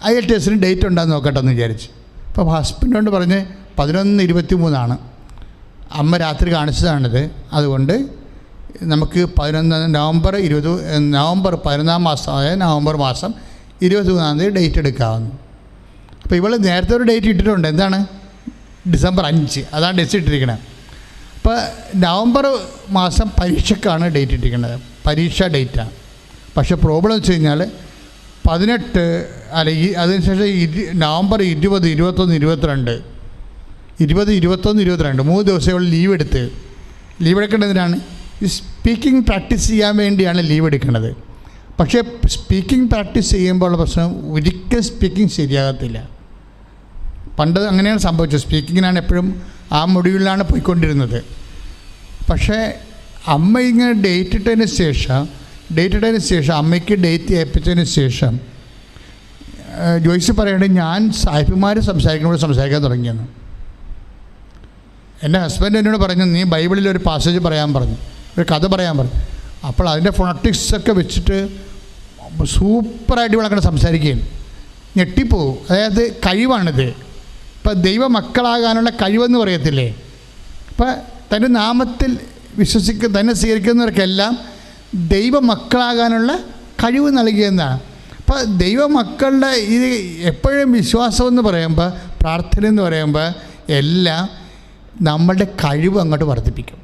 IELTSന് ഡേറ്റ് ഉണ്ടാകുന്ന നോക്കട്ടെ എന്ന് വിചാരിച്ചു. അപ്പോൾ ഹസ്ബൻഡോട് പറഞ്ഞ് 11:23 അമ്മ രാത്രി കാണിച്ചതാണിത്, അതുകൊണ്ട് നമുക്ക് 11 നവംബർ 11 മാസം, അതായത് നവംബർ മാസം 23 ഡേറ്റ് എടുക്കാവുന്നു. അപ്പോൾ ഇവൾ നേരത്തെ ഒരു ഡേറ്റ് ഇട്ടിട്ടുണ്ട്. എന്താണ്? December 5. അതാണ് ഡേറ്റ് ഇട്ടിരിക്കുന്നത്. അപ്പോൾ നവംബർ മാസം പരീക്ഷക്കാണ് ഡേറ്റ് ഇട്ടിരിക്കുന്നത്, പരീക്ഷ ഡേറ്റാണ്. പക്ഷേ പ്രോബ്ലം വെച്ച് കഴിഞ്ഞാൽ 18 അല്ല അതിനുശേഷം നവംബർ 20, 21, 22 3 ദിവസം ഇവൾ ലീവ് എടുക്കേണ്ടതിനാണ് ഈ സ്പീക്കിംഗ് പ്രാക്ടീസ് ചെയ്യാൻ വേണ്ടിയാണ് ലീവ് എടുക്കുന്നത്. പക്ഷേ സ്പീക്കിംഗ് പ്രാക്ടീസ് ചെയ്യുമ്പോഴുള്ള പ്രശ്നം ഒരിക്കലും സ്പീക്കിംഗ് ശരിയാകത്തില്ല. പണ്ട് അങ്ങനെയാണ് സംഭവിച്ചത്. സ്പീക്കിങ്ങിനാണ് എപ്പോഴും ആ മൊഡ്യൂളിലാണ് പോയിക്കൊണ്ടിരുന്നത്. പക്ഷേ അമ്മ ഇങ്ങനെ ഡേറ്റ് ഇട്ടതിന് ശേഷം അമ്മയ്ക്ക് ഡേറ്റ് ഏൽപ്പിച്ചതിന് ശേഷം ജോയ്സ് പറയണത് ഞാൻ സാഹിബിമാർ സംസാരിക്കാൻ തുടങ്ങിയെന്ന്. എൻ്റെ ഹസ്ബൻഡ് എന്നോട് പറഞ്ഞു, നീ ബൈബിളിൽ ഒരു പാസേജ് പറയാൻ പറഞ്ഞു, ഒരു കഥ പറയാൻ പറഞ്ഞു. അപ്പോൾ അതിൻ്റെ ഫോണറ്റിക്സൊക്കെ വെച്ചിട്ട് സൂപ്പറായിട്ട് ഇവളങ്ങനെ സംസാരിക്കുകയും ഞെട്ടിപ്പോവും. അതായത് കഴിവാണിത്. ഇപ്പം ദൈവമക്കളാകാനുള്ള കഴിവെന്ന് പറയത്തില്ലേ. ഇപ്പം തൻ്റെ നാമത്തിൽ തന്നെ സ്വീകരിക്കുന്നവർക്കെല്ലാം ദൈവമക്കളാകാനുള്ള കഴിവ് നൽകിയെന്നാണ്. അപ്പോൾ ദൈവമക്കളുടെ ഇത് എപ്പോഴും വിശ്വാസമെന്ന് പറയുമ്പോൾ, പ്രാർത്ഥന എന്ന് പറയുമ്പോൾ എല്ലാം നമ്മളുടെ കഴിവ് അങ്ങോട്ട് വർദ്ധിപ്പിക്കും.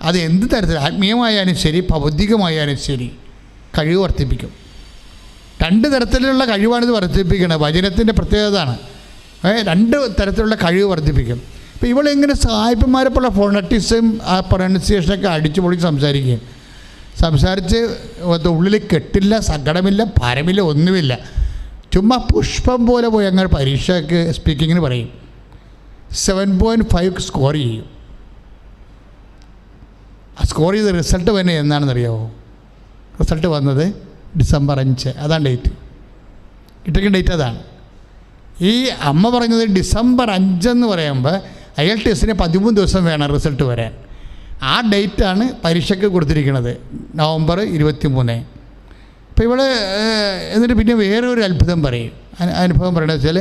അത് എന്ത് തരത്തിൽ, ആത്മീയമായാലും ശരി ഭൗതികമായാലും ശരി കഴിവ് വർദ്ധിപ്പിക്കും. 2 തരത്തിലുള്ള കഴിവാണിത് വർദ്ധിപ്പിക്കുന്നത്. വചനത്തിൻ്റെ പ്രത്യേകതയാണ്. 2 തരത്തിലുള്ള കഴിവ് വർദ്ധിപ്പിക്കും. ഇപ്പോൾ ഇവളിങ്ങനെ സായിപ്പന്മാരെപ്പോലുള്ള ഫോണറ്റിക്സും ആ പ്രൊനൗൺസിയേഷനൊക്കെ അടിച്ചു പൊളിച്ച് സംസാരിച്ച് ഉള്ളിൽ കെട്ടില്ല, സങ്കടമില്ല, ഭാരമില്ല, ഒന്നുമില്ല. ചുമ്മാ പുഷ്പം പോലെ പോയി അങ്ങനെ പരീക്ഷയ്ക്ക് സ്പീക്കിങ്ങിന് പറയും. 7.5 സ്കോർ ചെയ്യും. ആ സ്കോർ ചെയ്ത റിസൾട്ട് തന്നെ എന്നാണെന്നറിയാമോ? റിസൾട്ട് വന്നത് December 5. അതാണ് ഡേറ്റ്. ഇട്ടേക്കുന്ന ഡേറ്റ് അതാണ്. ഈ അമ്മ പറഞ്ഞത് ഡിസംബർ 5 പറയുമ്പോൾ IELTS 13 ദിവസം വേണം റിസൾട്ട് വരാൻ. ആ ഡേറ്റാണ് പരീക്ഷയ്ക്ക് കൊടുത്തിരിക്കുന്നത്, നവംബർ 23. അപ്പോൾ ഇവൾ എന്നിട്ട് പിന്നെ വേറെ ഒരു അത്ഭുതം പറയും. അനുഭവം പറയണത് വെച്ചാൽ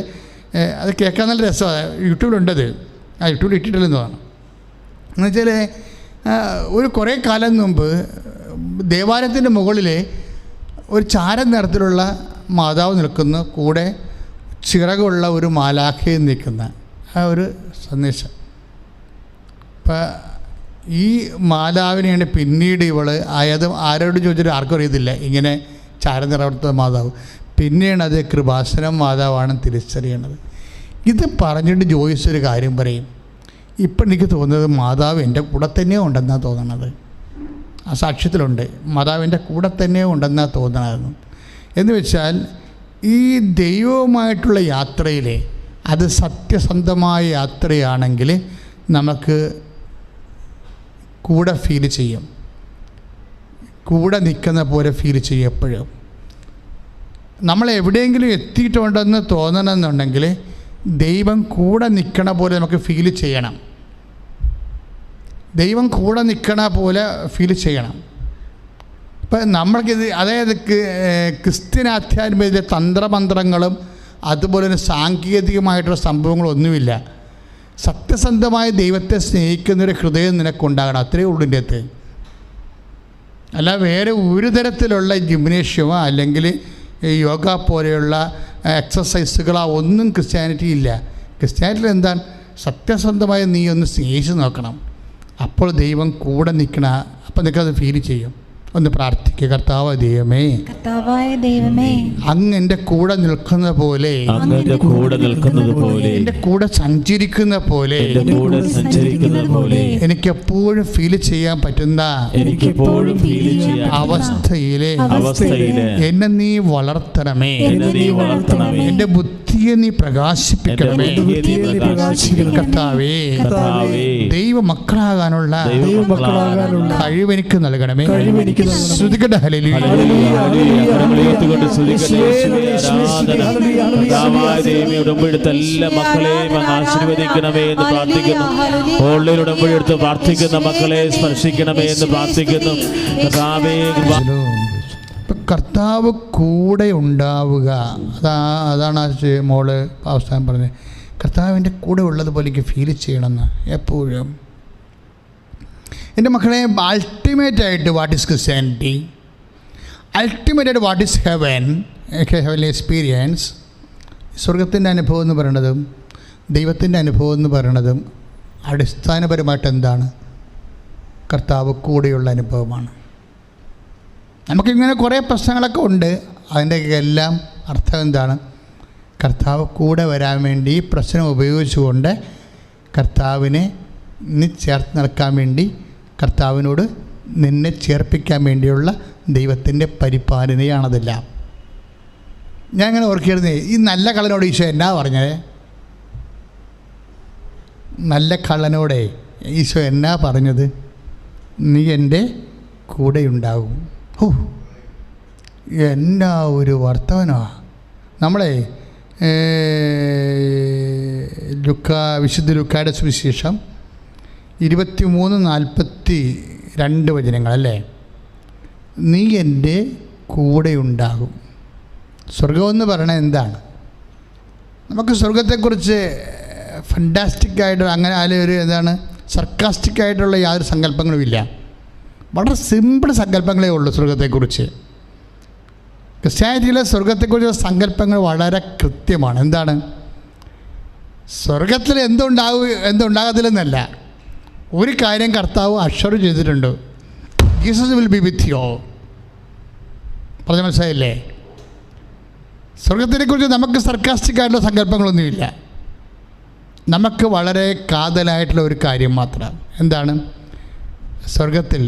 അത് കേൾക്കാൻ നല്ല രസമാണ്. യൂട്യൂബിലുണ്ടത്, യൂട്യൂബിൽ ഇട്ടിട്ടില്ലെന്ന് തോന്നുന്നു. എന്നുവെച്ചാൽ ഒരു കുറേ കാലം മുമ്പ് ദേവാലയത്തിൻ്റെ മുകളിൽ ഒരു ചാരം നിറത്തിലുള്ള മാതാവ് നിൽക്കുന്നു, കൂടെ ചിറകുള്ള ഒരു മാലാഖയും നിൽക്കുന്ന ആ ഒരു സന്ദേശം. അപ്പം ഈ മാതാവിനെയാണ് പിന്നീട് ഇവൾ ആരോട് ചോദിച്ചിട്ട് ആർക്കും അറിയത്തില്ല ഇങ്ങനെ ചാരം നിറത്ത മാതാവ്. പിന്നെയാണ് അത് കൃപാസനം മാതാവാണ് തിരിച്ചറിയണത്. ഇത് പറഞ്ഞിട്ട് ജോയിസ് ഒരു കാര്യം പറയും, ഇപ്പം എനിക്ക് തോന്നുന്നത് മാതാവ് എൻ്റെ കൂടെ തന്നെ ഉണ്ടെന്നാണ് തോന്നണത്. ആ സാക്ഷ്യത്തിലുണ്ട്, മാതാവിൻ്റെ കൂടെ തന്നെ ഉണ്ടെന്നാണ് തോന്നണതെന്ന്. എന്ന് വെച്ചാൽ ഈ ദൈവവുമായിട്ടുള്ള യാത്രയിൽ അത് സത്യസന്ധമായ യാത്രയാണെങ്കിൽ നമുക്ക് കൂടെ ഫീൽ ചെയ്യും, കൂടെ നിൽക്കുന്ന പോലെ ഫീൽ ചെയ്യും. എപ്പോഴും നമ്മൾ എവിടെയെങ്കിലും എത്തിയിട്ടുണ്ടെന്ന് തോന്നണമെന്നുണ്ടെങ്കിൽ ദൈവം കൂടെ നിൽക്കണ പോലെ നമുക്ക് ഫീൽ ചെയ്യണം. ദൈവം കൂടെ നിൽക്കണ പോലെ ഫീൽ ചെയ്യണം. ഇപ്പം നമ്മൾക്കിത്, അതായത് ക്രിസ്ത്യൻ ആധ്യാത്മികതയിലെ തന്ത്രമന്ത്രങ്ങളും അതുപോലെ തന്നെ സാങ്കേതികമായിട്ടുള്ള സംഭവങ്ങളൊന്നുമില്ല. സത്യസന്ധമായ ദൈവത്തെ സ്നേഹിക്കുന്നൊരു ഹൃദയം നിനക്കുണ്ടാകണം, അത്രയേ ഉള്ളൂ ഇതിൻ്റെ അകത്ത്. അല്ല വേറെ ഒരു തരത്തിലുള്ള ജിംനേഷ്യമോ അല്ലെങ്കിൽ യോഗ പോലെയുള്ള എക്സസൈസുകളോ ഒന്നും ക്രിസ്ത്യാനിറ്റി ഇല്ല. ക്രിസ്ത്യാനിറ്റിയിൽ എന്താണ്? സത്യസന്ധമായി നീ ഒന്ന് സ്നേഹിച്ച് നോക്കണം, അപ്പോൾ ദൈവം കൂടെ നിൽക്കണ, അപ്പം നിനക്കത് ഫീൽ ചെയ്യും. ഒന്ന് പ്രാർത്ഥിക്കുക. കർത്താവായ ദൈവമേ, അങ്ങ് എൻ്റെ കൂടെ നിൽക്കുന്ന പോലെ, എൻ്റെ കൂടെ സഞ്ചരിക്കുന്ന പോലെ എനിക്കെപ്പോഴും ഫീൽ ചെയ്യാൻ പറ്റുന്ന അവസ്ഥയിലെ എന്നെ നീ വളർത്തണമേ, എൻ്റെ ബുദ്ധിയെ നീ പ്രകാശിപ്പിക്കണമേ. കർത്താവേ, ദൈവ മക്കളാകാനുള്ള കഴിവെനിക്ക് നൽകണമേ. ശ്രുതികട ഹല്ലേലൂയ. എല്ലാ മക്കളെയും ആശീർവദിക്കണമേ എന്ന് പ്രാർത്ഥിക്കുന്നു. ഓൺലൈൻ ഉടമ്പടി എടുത്ത് പ്രാർത്ഥിക്കുന്ന മക്കളെ സ്പർശിക്കണമേ എന്ന് പ്രാർത്ഥിക്കുന്നു. കർത്താവ് കൂടെ ഉണ്ടാവുക, അതാണ് മോള് അവസാനം പറഞ്ഞത്. കർത്താവിൻ്റെ കൂടെ ഉള്ളതുപോലെ എനിക്ക് ഫീൽ ചെയ്യണമെന്ന് എപ്പോഴും. എൻ്റെ മക്കളെ, അൾട്ടിമേറ്റായിട്ട് വാട്ട് ഈസ് ക്രിസ്ത്യാനിറ്റി, അൾട്ടിമേറ്റായിട്ട് what is heaven, heavenly experience, സ്വർഗത്തിൻ്റെ അനുഭവം എന്ന് പറയണതും ദൈവത്തിൻ്റെ അനുഭവം എന്ന് പറയണതും അടിസ്ഥാനപരമായിട്ട് എന്താണ്? കർത്താവ് കൂടെയുള്ള അനുഭവമാണ്. നമുക്കിങ്ങനെ കുറേ പ്രശ്നങ്ങളൊക്കെ ഉണ്ട്, അതിൻ്റെ എല്ലാം അർത്ഥം എന്താണ്? കർത്താവ് കൂടെ വരാൻ വേണ്ടി ഈ പ്രശ്നം ഉപയോഗിച്ചുകൊണ്ട് കർത്താവിനെ നീ ചേർത്ത് നിൽക്കാൻ വേണ്ടി, കർത്താവിനോട് നിന്നെ ചേർപ്പിക്കാൻ വേണ്ടിയുള്ള ദൈവത്തിൻ്റെ പരിപാലനയാണതെല്ലാം. ഞാൻ അങ്ങനെ ഓർക്കിയിരുന്നേ, ഈ നല്ല കള്ളനോട് ഈശോ എന്നാ പറഞ്ഞത്? നല്ല കള്ളനോടെ ഈശോ എന്നാ പറഞ്ഞത്? നീ എൻ്റെ കൂടെയുണ്ടാകും. എന്നാ ഒരു വർത്തമാനമാണ്. നമ്മളെ വിശുദ്ധ ലുക്കായുടെ സുവിശേഷം 23:42 വചനങ്ങളല്ലേ? നീ എൻ്റെ കൂടെയുണ്ടാകും. സ്വർഗമെന്ന് പറയണത് എന്താണ്? നമുക്ക് സ്വർഗത്തെക്കുറിച്ച് ഫണ്ടാസ്റ്റിക്കായിട്ട് അങ്ങനെ ഒരു എന്താണ് സർക്കാസ്റ്റിക്കായിട്ടുള്ള യാതൊരു സങ്കല്പങ്ങളുമില്ല. വളരെ സിമ്പിൾ സങ്കല്പങ്ങളേ ഉള്ളൂ സ്വർഗത്തെക്കുറിച്ച്. ക്രിസ്ത്യാനിറ്റിയിലെ സ്വർഗത്തെക്കുറിച്ചുള്ള സങ്കല്പങ്ങൾ വളരെ കൃത്യമാണ്. എന്താണ്? സ്വർഗത്തിൽ എന്തുണ്ടാകത്തില്ലെന്നല്ല, ഒരു കാര്യം കർത്താവ് അഷ്വർ ചെയ്തിട്ടുണ്ട്, Jesus will be with U. പറഞ്ഞ മനസ്സിലായില്ലേ? സ്വർഗത്തിനെക്കുറിച്ച് നമുക്ക് സർക്കാസ്റ്റിക്കായിട്ടുള്ള സങ്കല്പങ്ങളൊന്നുമില്ല. നമുക്ക് വളരെ കാതലായിട്ടുള്ള ഒരു കാര്യം മാത്രം. എന്താണ്? സ്വർഗത്തിൽ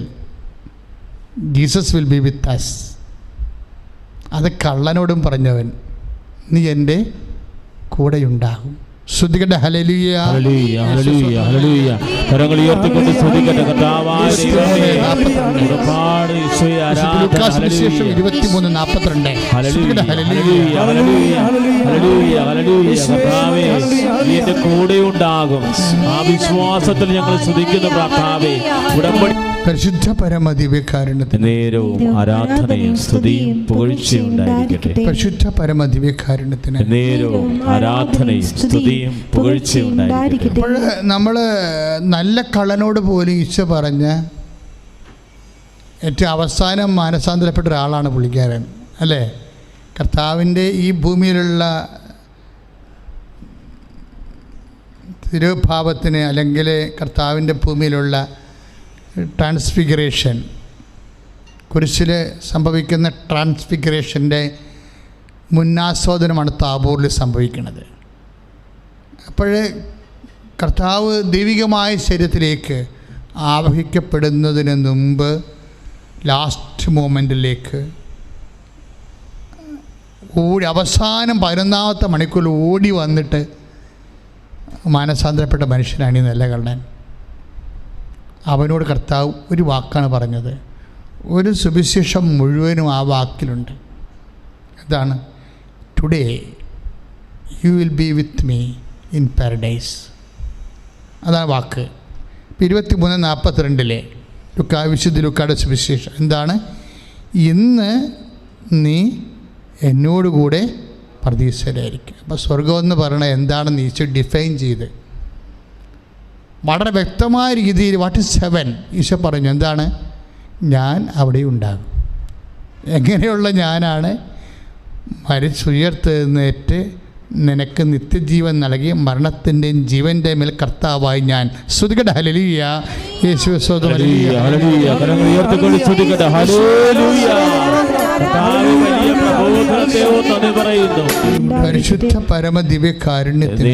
Jesus will be with us. അത് കള്ളനോടും പറഞ്ഞവൻ, നീ എൻ്റെ കൂടെയുണ്ടാകും. ശ്രുതികട്ടെ ഹല്ലേലൂയ. Hallelujah hallelujah hallelujah. കരങ്ങൾ ഉയർത്തിക്കൊണ്ട് സ്തുതിക്കട്ടെ കർത്താവായ ദൈവമേ. ഒരുപാട് ഈശോയെ ആരാധന. ലൂക്കാസ് വിശേഷം 23:42. Hallelujah hallelujah hallelujah hallelujah hallelujah. കർത്താവേ നീ എൻ്റെ കൂടെ ഉണ്ടാകും. ആ വിശ്വാസത്തിൽ ഞങ്ങൾ സ്തുതിക്കുന്നു കർത്താവേ. ഉടമ്പടി പരിശുദ്ധ പരമദിവ്യകാരുണ്യത്തിന് നേരവും ആരാധനയും സ്തുതിയും പുകഴ്ചയും ഉണ്ടായിരിക്കട്ടെ. പരിശുദ്ധ പരമദിവ്യകാരുണ്യത്തിന് നേരവും ആരാധനയും സ്തുതിയും പുകഴ്ചയും ഉണ്ടായിരിക്കട്ടെ. അപ്പോൾ നമ്മൾ നല്ല കള്ളനോട് പോലും ഈശോ പറഞ്ഞ ഏറ്റവും അവസാനം മാനസാന്തരപ്പെട്ട ഒരാളാണ് പുള്ളിക്കാരൻ, അല്ലേ? കർത്താവിൻ്റെ ഈ ഭൂമിയിലുള്ള തിരുഭാവത്തിന് അല്ലെങ്കിൽ കർത്താവിൻ്റെ ഭൂമിയിലുള്ള ട്രാൻസ്ഫിഗറേഷൻ, കുരിശിൽ സംഭവിക്കുന്ന ട്രാൻസ്ഫിഗറേഷൻ്റെ മുന്നാസ്വാദനമാണ് താബോറിൽ സംഭവിക്കുന്നത്. അപ്പോൾ കർത്താവ് ദൈവികമായ ശരീരത്തിലേക്ക് ആവഹിക്കപ്പെടുന്നതിന് മുമ്പ് ലാസ്റ്റ് മൊമെൻറ്റിലേക്ക് ഓടി അവസാനം 11-ാമത്തെ മണിക്കൂറിൽ ഓടി വന്നിട്ട് മാനസാന്തരപ്പെട്ട മനുഷ്യനാണ് ഈ നല്ല കള്ളൻ. അവനോട് കർത്താവ് ഒരു വാക്കാണ് പറഞ്ഞത്. ഒരു സുവിശേഷം മുഴുവനും ആ വാക്കിലുണ്ട്. എന്താണ്? Today you will be with me in paradise. അതാണ് വാക്ക്. 23:42 വിശുദ്ധ ലൂക്കായുടെ സുവിശേഷം എന്താണ്? ഇന്ന് നീ എന്നോടുകൂടെ പർദീസയിലായിരിക്കും. അപ്പോൾ സ്വർഗം എന്ന് പറയണത് എന്താണെന്ന് ഈശോ ഡിഫൈൻ ചെയ്ത് വളരെ വ്യക്തമായ രീതിയിൽ വാട്ട് ഇസ് ഹെവൻ ഈശോ പറഞ്ഞു. എന്താണ്? ഞാൻ അവിടെ ഉണ്ടാകും. എങ്ങനെയുള്ള ഞാനാണ്? മരിച്ചുയർത്തെഴുന്നേറ്റ് നിനക്ക് നിത്യജീവൻ നൽകി മരണത്തിൻ്റെയും ജീവൻ്റെ മേൽ കർത്താവായി ഞാൻ. സ്തുതിക്കട്ടെ ഹല്ലേലൂയ. യേശുവേ സ്തോത്രം. Hallelujah hallelujah. കരങ്ങൾ ഉയർത്തിക്കൊണ്ട് സ്തുതിക്കട്ടെ ഹല്ലേലൂയ. കർത്താവേ വലിയ പ്രബോധനത്തെ നന്ദി പറയുന്നു. പരിശുദ്ധ പരമദിവ്യകാരുണ്യത്തിന്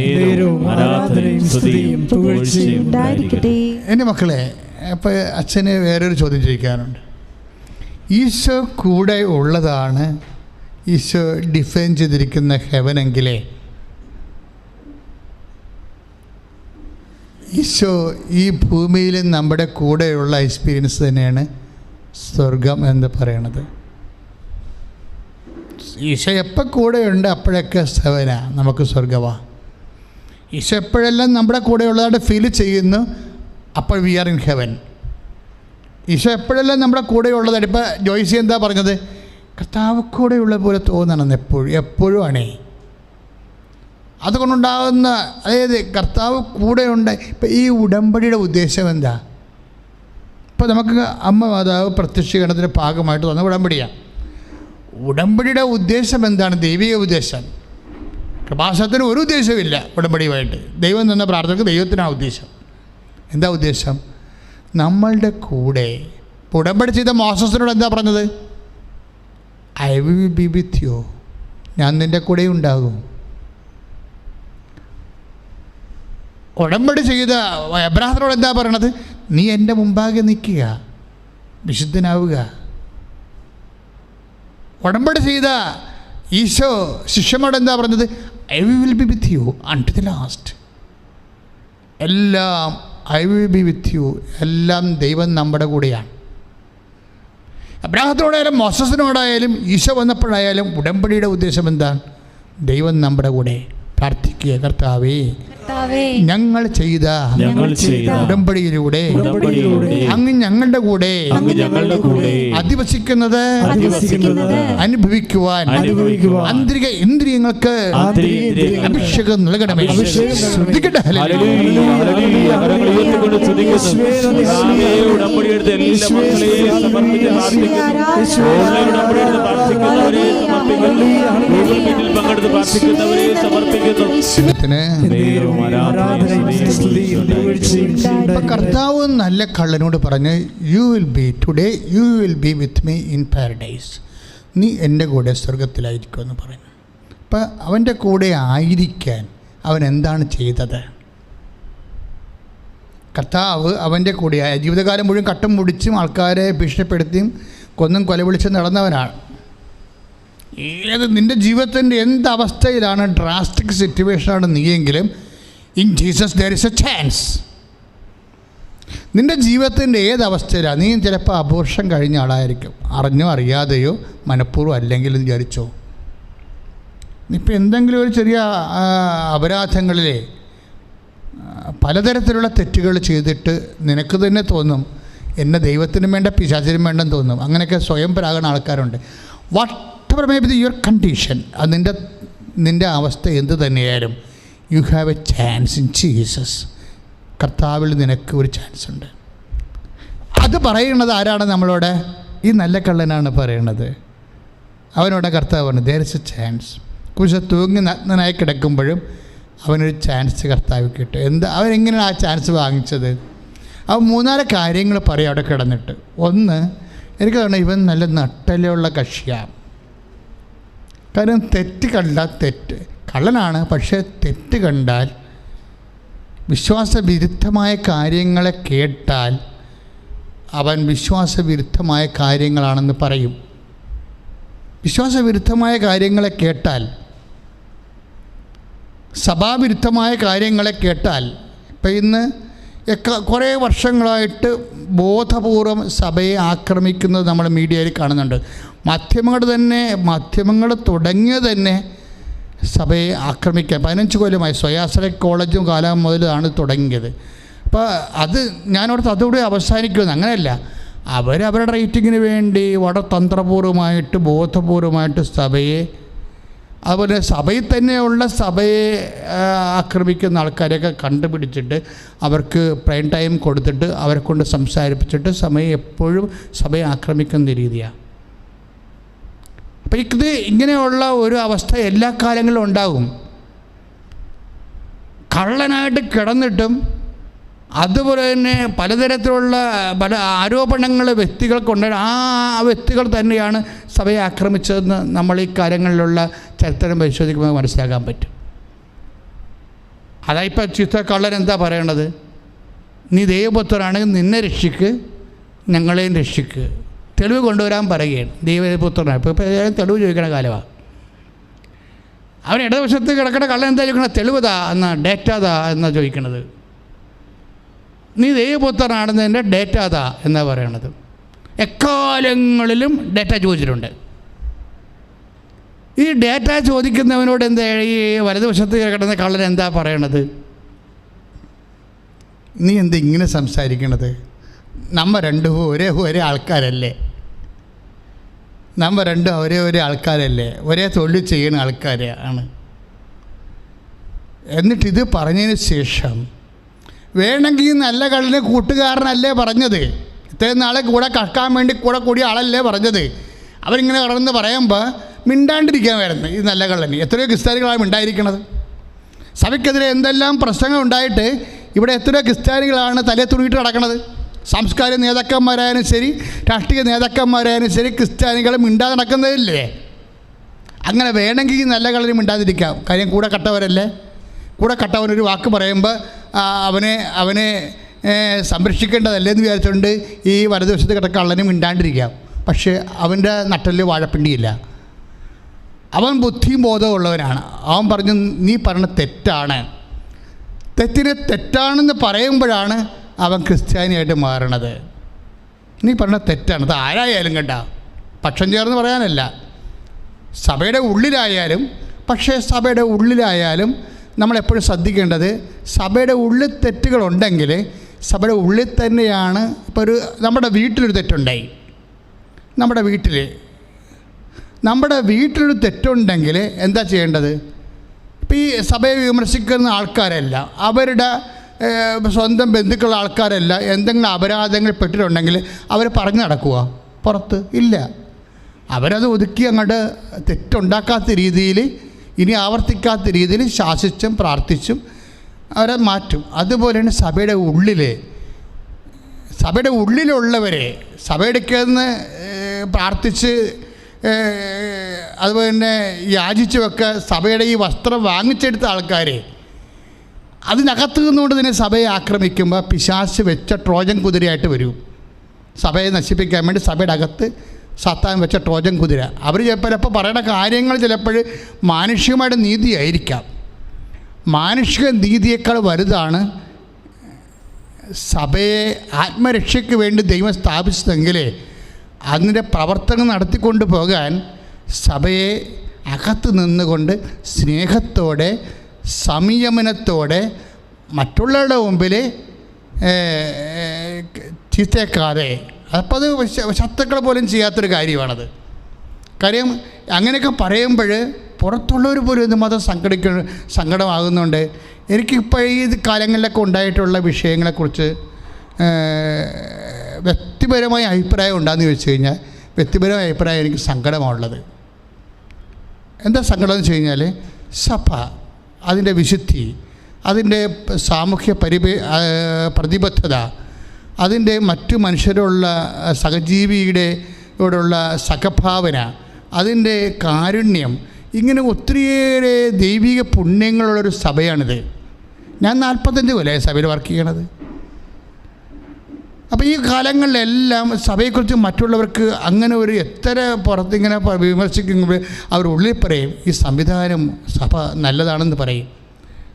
ആരാധനയും സ്തുതിയും പുകഴ്ചയും ഉണ്ടായിരിക്കട്ടെ. എൻ്റെ മക്കളെ, അപ്പോൾ അച്ഛന് വേറൊരു ചോദ്യം ചോദിക്കാനുണ്ട്. ഈശോ കൂടെ ഉള്ളതാണ് ഈശോ ഡിഫൈൻ ചെയ്തിരിക്കുന്ന ഹെവനെങ്കിലേ ഈശോ ഈ ഭൂമിയിൽ നമ്മുടെ കൂടെയുള്ള എക്സ്പീരിയൻസ് തന്നെയാണ് സ്വർഗം എന്ന് പറയണത്. ഈശോ എപ്പോൾ കൂടെയുണ്ട് അപ്പോഴൊക്കെ ഹെവനാണ്, നമുക്ക് സ്വർഗമാണ്. ഈശോ എപ്പോഴെല്ലാം നമ്മുടെ കൂടെയുള്ളതായിട്ട് ഫീൽ ചെയ്യുന്നു, അപ്പോൾ we are in heaven. Eesho എപ്പോഴെല്ലാം നമ്മുടെ കൂടെയുള്ളതാണ്. ഇപ്പോൾ ജോയ്സി എന്താ പറഞ്ഞത്? കർത്താവ് കൂടെയുള്ള പോലെ തോന്നണമെന്ന് എപ്പോഴും ആണേ. അതുകൊണ്ടുണ്ടാകുന്ന, അതായത് കർത്താവ് കൂടെയുണ്ട്. ഇപ്പം ഈ ഉടമ്പടിയുടെ ഉദ്ദേശം എന്താ? ഇപ്പോൾ നമുക്ക് അമ്മ മാതാവ് പ്രത്യക്ഷീകരണത്തിൻ്റെ ഭാഗമായിട്ട് തന്ന ഉടമ്പടിയാണ്. ഉടമ്പടിയുടെ ഉദ്ദേശം എന്താണ്? ദൈവിക ഉദ്ദേശം. കൃപാസനത്തിന് ഒരു ഉദ്ദേശമില്ല ഉടമ്പടിയുമായിട്ട്. ദൈവം തന്ന പ്രാർത്ഥനയ്ക്ക് ദൈവത്തിനാണ് ഉദ്ദേശം. എന്താ ഉദ്ദേശം? നമ്മളുടെ കൂടെ. ഇപ്പോൾ ഉടമ്പടി ചെയ്ത മോസസിനോട് എന്താ പറഞ്ഞത്? I will be with U. ഞാൻ നിൻ്റെ കൂടെ ഉണ്ടാകും. ഉടമ്പടി ചെയ്ത എബ്രാഹത്തിനോട് എന്താ പറയണത്? നീ എൻ്റെ മുമ്പാകെ നിൽക്കുക, വിശുദ്ധനാവുക. ഉടമ്പടി ചെയ്ത ഈശോ ശിഷ്യന്മാരോട് എന്താ പറഞ്ഞത്? I will be with you unto the last. എല്ലാം I will be with you. എല്ലാം ദൈവം നമ്മുടെ കൂടെയാണ്. അബ്രാഹത്തിനോടായാലും മോസസിനോടായാലും ഈശോ വന്നപ്പോഴായാലും ഉടമ്പടിയുടെ ഉദ്ദേശം എന്താണ്? ദൈവം നമ്മുടെ കൂടെ. പ്രാർത്ഥിക്കുക, കർത്താവേ ഞങ്ങൾ ചെയ്ത ഉടമ്പടിയിലൂടെ അങ്ങ് ഞങ്ങളുടെ കൂടെ അധിവസിക്കുന്നത് അനുഭവിക്കുവാൻ ആന്തരിക ഇന്ദ്രിയങ്ങൾക്ക് അഭിഷേകം നൽകണമേ. ശ്രദ്ധിക്കട്ടെ. കർത്താവ് നല്ല കള്ളനോട് പറഞ്ഞ് you will be today you will be with me in paradise. നീ എൻ്റെ കൂടെ സ്വർഗത്തിലായിരിക്കുമെന്ന് പറഞ്ഞു. അപ്പം അവൻ്റെ കൂടെ ആയിരിക്കാൻ അവൻ എന്താണ് ചെയ്തത്? കർത്താവ് അവൻ്റെ കൂടെ ജീവിതകാലം മുഴുവൻ കട്ടം മുടിച്ചും ആൾക്കാരെ ഭീഷണിപ്പെടുത്തിയും കൊന്നും കൊലവിളിച്ചും നടന്നവനാണ്. നിൻ്റെ ജീവിതത്തിൻ്റെ എന്ത് അവസ്ഥയിലാണ്, ഡ്രാസ്റ്റിക് സിറ്റുവേഷനാണ് നീയെങ്കിലും in Jesus there is a chance. നിൻ്റെ ജീവിതത്തിൻ്റെ ഏതവസ്ഥയിലാണ്, നീ ചിലപ്പോൾ അബോർഷൻ കഴിഞ്ഞ ആളായിരിക്കും, അറിഞ്ഞോ അറിയാതെയോ മനഃപൂർവ്വം അല്ലെങ്കിലും വിചാരിച്ചോ. ഇപ്പം എന്തെങ്കിലും ഒരു ചെറിയ അപരാധങ്ങളിലെ പലതരത്തിലുള്ള തെറ്റുകൾ ചെയ്തിട്ട് നിനക്ക് തന്നെ തോന്നും എന്നെ ദൈവത്തിനും വേണ്ട പിശാചിനും വേണ്ടെന്ന് തോന്നും. അങ്ങനെയൊക്കെ സ്വയം പരാകുന്ന ആൾക്കാരുണ്ട്. What ever may be your condition, അത് നിൻ്റെ അവസ്ഥ എന്ത് തന്നെയായാലും you have A chance in Jesus. കർത്താവിൽ നിനക്ക് ഒരു ചാൻസ് ഉണ്ട്. അത് പറയുന്നത് ആരാണ് നമ്മളോട്? ഈ നല്ല കള്ളനാണ് പറയണത്. അവനോട് കർത്താവ് പറഞ്ഞു ദേർ ഇസ് എ ചാൻസ്. കുറിച്ച് തൂങ്ങി നഗ്നനായി കിടക്കുമ്പോഴും അവനൊരു ചാൻസ് കർത്താവ് കിട്ടും. അവനെങ്ങനെയാണ് ആ ചാൻസ് വാങ്ങിച്ചത്? അവൻ 3-4 കാര്യങ്ങൾ പറയും അവിടെ കിടന്നിട്ട്. ഒന്ന്, എനിക്ക് തോന്നുന്നു ഇവൻ നല്ല നട്ടലുള്ള കക്ഷിയാണ്. കാരണം തെറ്റ് കണ്ടാൽ തെറ്റ്, കള്ളനാണ്, പക്ഷേ തെറ്റ് കണ്ടാൽ വിശ്വാസവിരുദ്ധമായ കാര്യങ്ങളെ കേട്ടാൽ അവൻ വിശ്വാസവിരുദ്ധമായ കാര്യങ്ങളാണെന്ന് പറയും. വിശ്വാസവിരുദ്ധമായ കാര്യങ്ങളെ കേട്ടാൽ, സഭാവിരുദ്ധമായ കാര്യങ്ങളെ കേട്ടാൽ, ഇപ്പം ഇന്ന് കുറേ വർഷങ്ങളായിട്ട് ബോധപൂർവം സഭയെ ആക്രമിക്കുന്നത് നമ്മൾ മീഡിയയിൽ കാണുന്നുണ്ട്. മാധ്യമങ്ങൾ തുടങ്ങിയത് തന്നെ സഭയെ ആക്രമിക്കാൻ 15 കൊല്ലമായി. സ്വയാശ്രയ കോളേജും കാലം മുതലാണ് തുടങ്ങിയത്. അപ്പോൾ അത് ഞാനോടത്ത് അതുകൂടി അവസാനിക്കുമെന്ന്. അങ്ങനെയല്ല, അവരവരുടെ റേറ്റിങ്ങിന് വേണ്ടി വളരെ തന്ത്രപൂർവമായിട്ട് ബോധപൂർവമായിട്ട് സഭയെ, അതുപോലെ സഭയിൽ തന്നെയുള്ള സഭയെ ആക്രമിക്കുന്ന ആൾക്കാരെയൊക്കെ കണ്ടുപിടിച്ചിട്ട് അവർക്ക് പ്രൈം ടൈം കൊടുത്തിട്ട് അവരെ കൊണ്ട് സംസാരിപ്പിച്ചിട്ട് എപ്പോഴും സഭയെ ആക്രമിക്കുന്ന രീതിയാണ്. അപ്പം ഇത് ഇങ്ങനെയുള്ള ഒരു അവസ്ഥ എല്ലാ കാലങ്ങളിലും ഉണ്ടാകും. കള്ളനായിട്ട് കിടന്നിട്ടും അതുപോലെ തന്നെ പലതരത്തിലുള്ള പല ആരോപണങ്ങൾ വ്യക്തികൾക്കുണ്ട്. ആ വ്യക്തികൾ തന്നെയാണ് സഭയെ ആക്രമിച്ചതെന്ന് നമ്മൾ ഈ കാര്യങ്ങളിലുള്ള ചരിത്രം പരിശോധിക്കുമ്പോൾ മനസ്സിലാക്കാൻ പറ്റും. അതായിപ്പോൾ ചീത്ത കള്ളൻ എന്താ പറയണത്? നീ ദൈവപുത്രനാണെങ്കിൽ നിന്നെ രക്ഷിക്ക്, ഞങ്ങളെയും രക്ഷിക്ക്. തെളിവ് കൊണ്ടുവരാൻ പറയുകയാണ്. ദൈവപുത്രനാണ്. ഇപ്പോൾ തെളിവ് ചോദിക്കണ കാലമാണ്. അവൻ ഇടതുവശത്ത് കിടക്കുന്ന കള്ളൻ എന്താ ചോദിക്കണത്? തെളിവ് താ എന്നാ, ഡേറ്റ താ എന്നാ ചോദിക്കണത്. നീ ദൈവപുത്രനാണെന്നതിൻ്റെ ഡേറ്റ താ എന്നാ പറയണത്. എക്കാലങ്ങളിലും ഡേറ്റ ചോദിച്ചിട്ടുണ്ട്. ഈ ഡേറ്റ ചോദിക്കുന്നവനോട് എന്താ ഈ വലതുവശത്ത് കിടന്ന കള്ളൻ എന്താ പറയണത്? നീ എന്താ ഇങ്ങനെ സംസാരിക്കണത്? നമ്മ രണ്ടും ഒരേ ആൾക്കാരല്ലേ? നമ്മ രണ്ടും ഒരേ ആൾക്കാരല്ലേ? ഒരേ തൊഴിൽ ചെയ്യുന്ന ആൾക്കാരാണ്. എന്നിട്ടിത് പറഞ്ഞതിന് ശേഷം വേണമെങ്കിൽ നല്ല കള്ളിന് കൂട്ടുകാരനല്ലേ പറഞ്ഞത്? ഇത്രയും നാളെ കൂടെ കക്കാൻ വേണ്ടി കൂടിയ ആളല്ലേ പറഞ്ഞത്? അവരിങ്ങനെ കടന്ന് പറയുമ്പോൾ മിണ്ടാണ്ടിരിക്കാൻ വരുന്നത് ഈ നല്ല കള്ളന്. എത്രയോ ക്രിസ്ത്യാനികളാണ് മിണ്ടായിരിക്കണത്. സഭയ്ക്കെതിരെ എന്തെല്ലാം പ്രശ്നങ്ങൾ ഉണ്ടായിട്ട് ഇവിടെ എത്രയോ ക്രിസ്ത്യാനികളാണ് തലേ തുണിയിട്ട് നടക്കണത്. സാംസ്കാരിക നേതാക്കന്മാരായാലും ശരി, രാഷ്ട്രീയ നേതാക്കന്മാരായാലും ശരി, ക്രിസ്ത്യാനികൾ മിണ്ടാതെ നടക്കുന്നതില്ലേ? അങ്ങനെ വേണമെങ്കിൽ ഈ നല്ല കള്ളന് മിണ്ടാതിരിക്കാം. കാര്യം കൂടെ കട്ടവരല്ലേ. കൂടെ കട്ടവനൊരു വാക്ക് പറയുമ്പോൾ അവനെ സംരക്ഷിക്കേണ്ടതല്ലേ എന്ന് വിചാരിച്ചുകൊണ്ട് ഈ വലതുവശത്ത് കിടക്ക കള്ളന് മിണ്ടാണ്ടിരിക്കാം. പക്ഷേ അവൻ്റെ നട്ടല് വാഴപ്പിണ്ടിയില്ല. അവൻ ബുദ്ധിയും ബോധമുള്ളവനാണ്. അവൻ പറഞ്ഞു നീ പറഞ്ഞ തെറ്റാണ്. തെറ്റിനെ തെറ്റാണെന്ന് പറയുമ്പോഴാണ് അവൻ ക്രിസ്ത്യാനിയായിട്ട് മാറണത്. നീ പറഞ്ഞ തെറ്റാണ്. അത് ആരായാലും കണ്ട പക്ഷം ചേർന്ന് പറയാനല്ല, സഭയുടെ ഉള്ളിലായാലും. പക്ഷേ സഭയുടെ ഉള്ളിലായാലും നമ്മളെപ്പോഴും ശ്രദ്ധിക്കേണ്ടത്, സഭയുടെ ഉള്ളിൽ തെറ്റുകളുണ്ടെങ്കിൽ സഭയുടെ ഉള്ളിൽ തന്നെയാണ്. ഇപ്പോൾ നമ്മുടെ വീട്ടിലൊരു തെറ്റുണ്ടായി, നമ്മുടെ വീട്ടിലൊരു തെറ്റുണ്ടെങ്കിൽ എന്താ ചെയ്യേണ്ടത്? ഇപ്പോൾ ഈ സഭയെ വിമർശിക്കുന്ന ആൾക്കാരല്ല, അവരുടെ സ്വന്തം ബന്ധുക്കളുള്ള ആൾക്കാരല്ല, എന്തെങ്കിലും അപരാധങ്ങൾ പെട്ടിട്ടുണ്ടെങ്കിൽ അവർ പറഞ്ഞു നടക്കുക പുറത്ത്? ഇല്ല, അവരത് ഒതുക്കി അങ്ങോട്ട് തെറ്റുണ്ടാക്കാത്ത രീതിയിൽ, ഇനി ആവർത്തിക്കാത്ത രീതിയിൽ ശാസിച്ചും പ്രാർത്ഥിച്ചും അവരെ മാറ്റും. അതുപോലെയാണ് സഭയുടെ ഉള്ളിലുള്ളവരെ സഭയെടുക്കുന്ന പ്രാർത്ഥിച്ച് അതുപോലെ തന്നെ യാചിച്ചുമൊക്കെ സഭയുടെ ഈ വസ്ത്രം വാങ്ങിച്ചെടുത്ത ആൾക്കാരെ അതിനകത്ത് നിന്നുകൊണ്ട് തന്നെ സഭയെ ആക്രമിക്കുമ്പോൾ പിശാച് വെച്ച ട്രോജൻ കുതിരയായിട്ട് വരും. സഭയെ നശിപ്പിക്കാൻ വേണ്ടി സഭയുടെ അകത്ത് സാത്താൻ വെച്ച ട്രോജൻ കുതിര. അവർ ചിലപ്പോൾ പറയുന്ന കാര്യങ്ങൾ ചിലപ്പോൾ മാനുഷികമായിട്ട് നീതിയായിരിക്കാം, മാനുഷിക നീതിയേക്കാൾ വലുതാണ് സഭയെ ആത്മരക്ഷയ്ക്ക് വേണ്ടി ദൈവം സ്ഥാപിച്ചതെങ്കിൽ അതിൻ്റെ പ്രവർത്തനം നടത്തിക്കൊണ്ട് പോകാൻ സഭയെ അകത്ത് നിന്നുകൊണ്ട് സ്നേഹത്തോടെ സംയമനത്തോടെ മറ്റുള്ളവരുടെ മുമ്പിൽ ചീത്തയേക്കാതെ, അപ്പോൾ അത് ശത്രുക്കൾ പോലും ചെയ്യാത്തൊരു കാര്യമാണത്. കാര്യം അങ്ങനെയൊക്കെ പറയുമ്പോൾ പുറത്തുള്ളവർ പോലും ഇത് മതം സങ്കടമാകുന്നുണ്ട്. എനിക്കിപ്പോൾ ഈ കാലങ്ങളിലൊക്കെ ഉണ്ടായിട്ടുള്ള വിഷയങ്ങളെക്കുറിച്ച് വ്യക്തിപരമായ അഭിപ്രായം ഉണ്ടാകുന്ന ചോദിച്ചു കഴിഞ്ഞാൽ, വ്യക്തിപരമായ അഭിപ്രായം എനിക്ക് സങ്കടമാണുള്ളത്. എന്താ സങ്കടം എന്ന് വെച്ച് കഴിഞ്ഞാൽ, സഭ അതിൻ്റെ വിശുദ്ധി, അതിൻ്റെ സാമൂഹ്യ പ്രതിബദ്ധത, അതിൻ്റെ മറ്റു മനുഷ്യരോടുള്ള സഹജീവിയോടുള്ള സഹഭാവന, അതിൻ്റെ കാരുണ്യം, ഇങ്ങനെ ഒത്തിരിയേറെ ദൈവിക പുണ്യങ്ങളുള്ളൊരു സഭയാണിത്. ഞാൻ 45 കൊല്ലമായി സഭയിൽ വർക്ക് ചെയ്യണത്. അപ്പോൾ ഈ കാലങ്ങളിലെല്ലാം സഭയെക്കുറിച്ച് മറ്റുള്ളവർക്ക് അങ്ങനെ ഒരു എത്ര പുറത്തിങ്ങനെ വിമർശിക്കുമ്പോൾ അവർ ഉള്ളിൽ പറയും ഈ സംവിധാനം സഭ നല്ലതാണെന്ന് പറയും.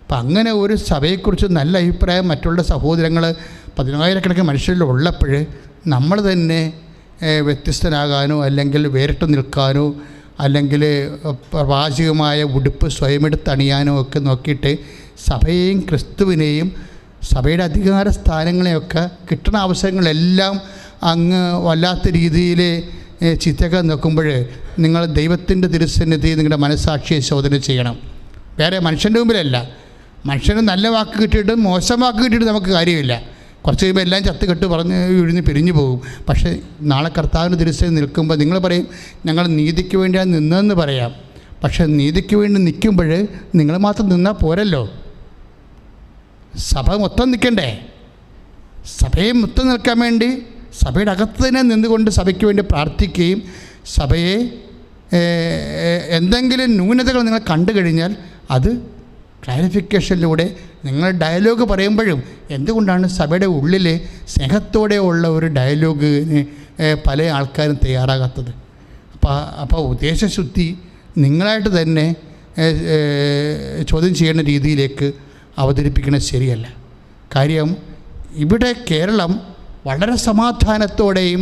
അപ്പം അങ്ങനെ ഒരു സഭയെക്കുറിച്ച് നല്ല അഭിപ്രായം മറ്റുള്ള സഹോദരങ്ങൾ 10,000-കണക്കിന് മനുഷ്യരിൽ ഉള്ളപ്പോൾ നമ്മൾ തന്നെ വ്യത്യസ്തനാകാനോ അല്ലെങ്കിൽ വേറിട്ട് നിൽക്കാനോ അല്ലെങ്കിൽ പ്രവാചകമായ ഉടുപ്പ് സ്വയമെടുത്തണിയാനോ ഒക്കെ നോക്കിയിട്ട് സഭയെയും ക്രിസ്തുവിനെയും സഭയുടെ അധികാര സ്ഥാനങ്ങളെയൊക്കെ കിട്ടുന്ന അവസരങ്ങളെല്ലാം അങ്ങ് വല്ലാത്ത രീതിയിൽ ചിത്തക്കാൻ നോക്കുമ്പോൾ നിങ്ങൾ ദൈവത്തിൻ്റെ തിരുസന്നിധി നിങ്ങളുടെ മനസ്സാക്ഷിയെ ശോധന ചെയ്യണം. വേറെ മനുഷ്യൻ്റെ മുമ്പിലല്ല. മനുഷ്യന് നല്ല വാക്ക് കിട്ടിയിട്ട് മോശം വാക്ക് കിട്ടിയിട്ട് നമുക്ക് കാര്യമില്ല. കുറച്ച് കഴിയുമ്പോൾ എല്ലാം ചത്ത് കെട്ട് പറഞ്ഞ് വിഴിഞ്ഞ് പിരിഞ്ഞു പോകും. പക്ഷേ നാളെ കർത്താവിൻ്റെ തിരുസന്നിധി നിൽക്കുമ്പോൾ നിങ്ങൾ പറയും ഞങ്ങൾ നീതിക്ക് വേണ്ടിയാണ് നിന്നതെന്ന് പറയാം. പക്ഷേ നീതിക്ക് വേണ്ടി നിൽക്കുമ്പോൾ നിങ്ങൾ മാത്രം നിന്നാൽ പോരല്ലോ, സഭ മൊത്തം നിൽക്കണ്ടേ? സഭയെ മൊത്തം നിൽക്കാൻ വേണ്ടി സഭയുടെ അകത്ത് തന്നെ നിന്നുകൊണ്ട് സഭയ്ക്ക് വേണ്ടി പ്രാർത്ഥിക്കുകയും സഭയെ എന്തെങ്കിലും ന്യൂനതകൾ നിങ്ങൾ കണ്ടു കഴിഞ്ഞാൽ അത് ക്ലാരിഫിക്കേഷനിലൂടെ നിങ്ങൾ ഡയലോഗ് പറയുമ്പോഴും എന്തുകൊണ്ടാണ് സഭയുടെ ഉള്ളിൽ സ്നേഹത്തോടെ ഉള്ള ഒരു ഡയലോഗിന് പല ആൾക്കാരും തയ്യാറാകാത്തത്? അപ്പോൾ ഉദ്ദേശശുദ്ധി നിങ്ങളായിട്ട് തന്നെ ചോദ്യം ചെയ്യുന്ന രീതിയിലേക്ക് അവതരിപ്പിക്കുന്നത് ശരിയല്ല. കാര്യം ഇവിടെ കേരളം വളരെ സമാധാനത്തോടെയും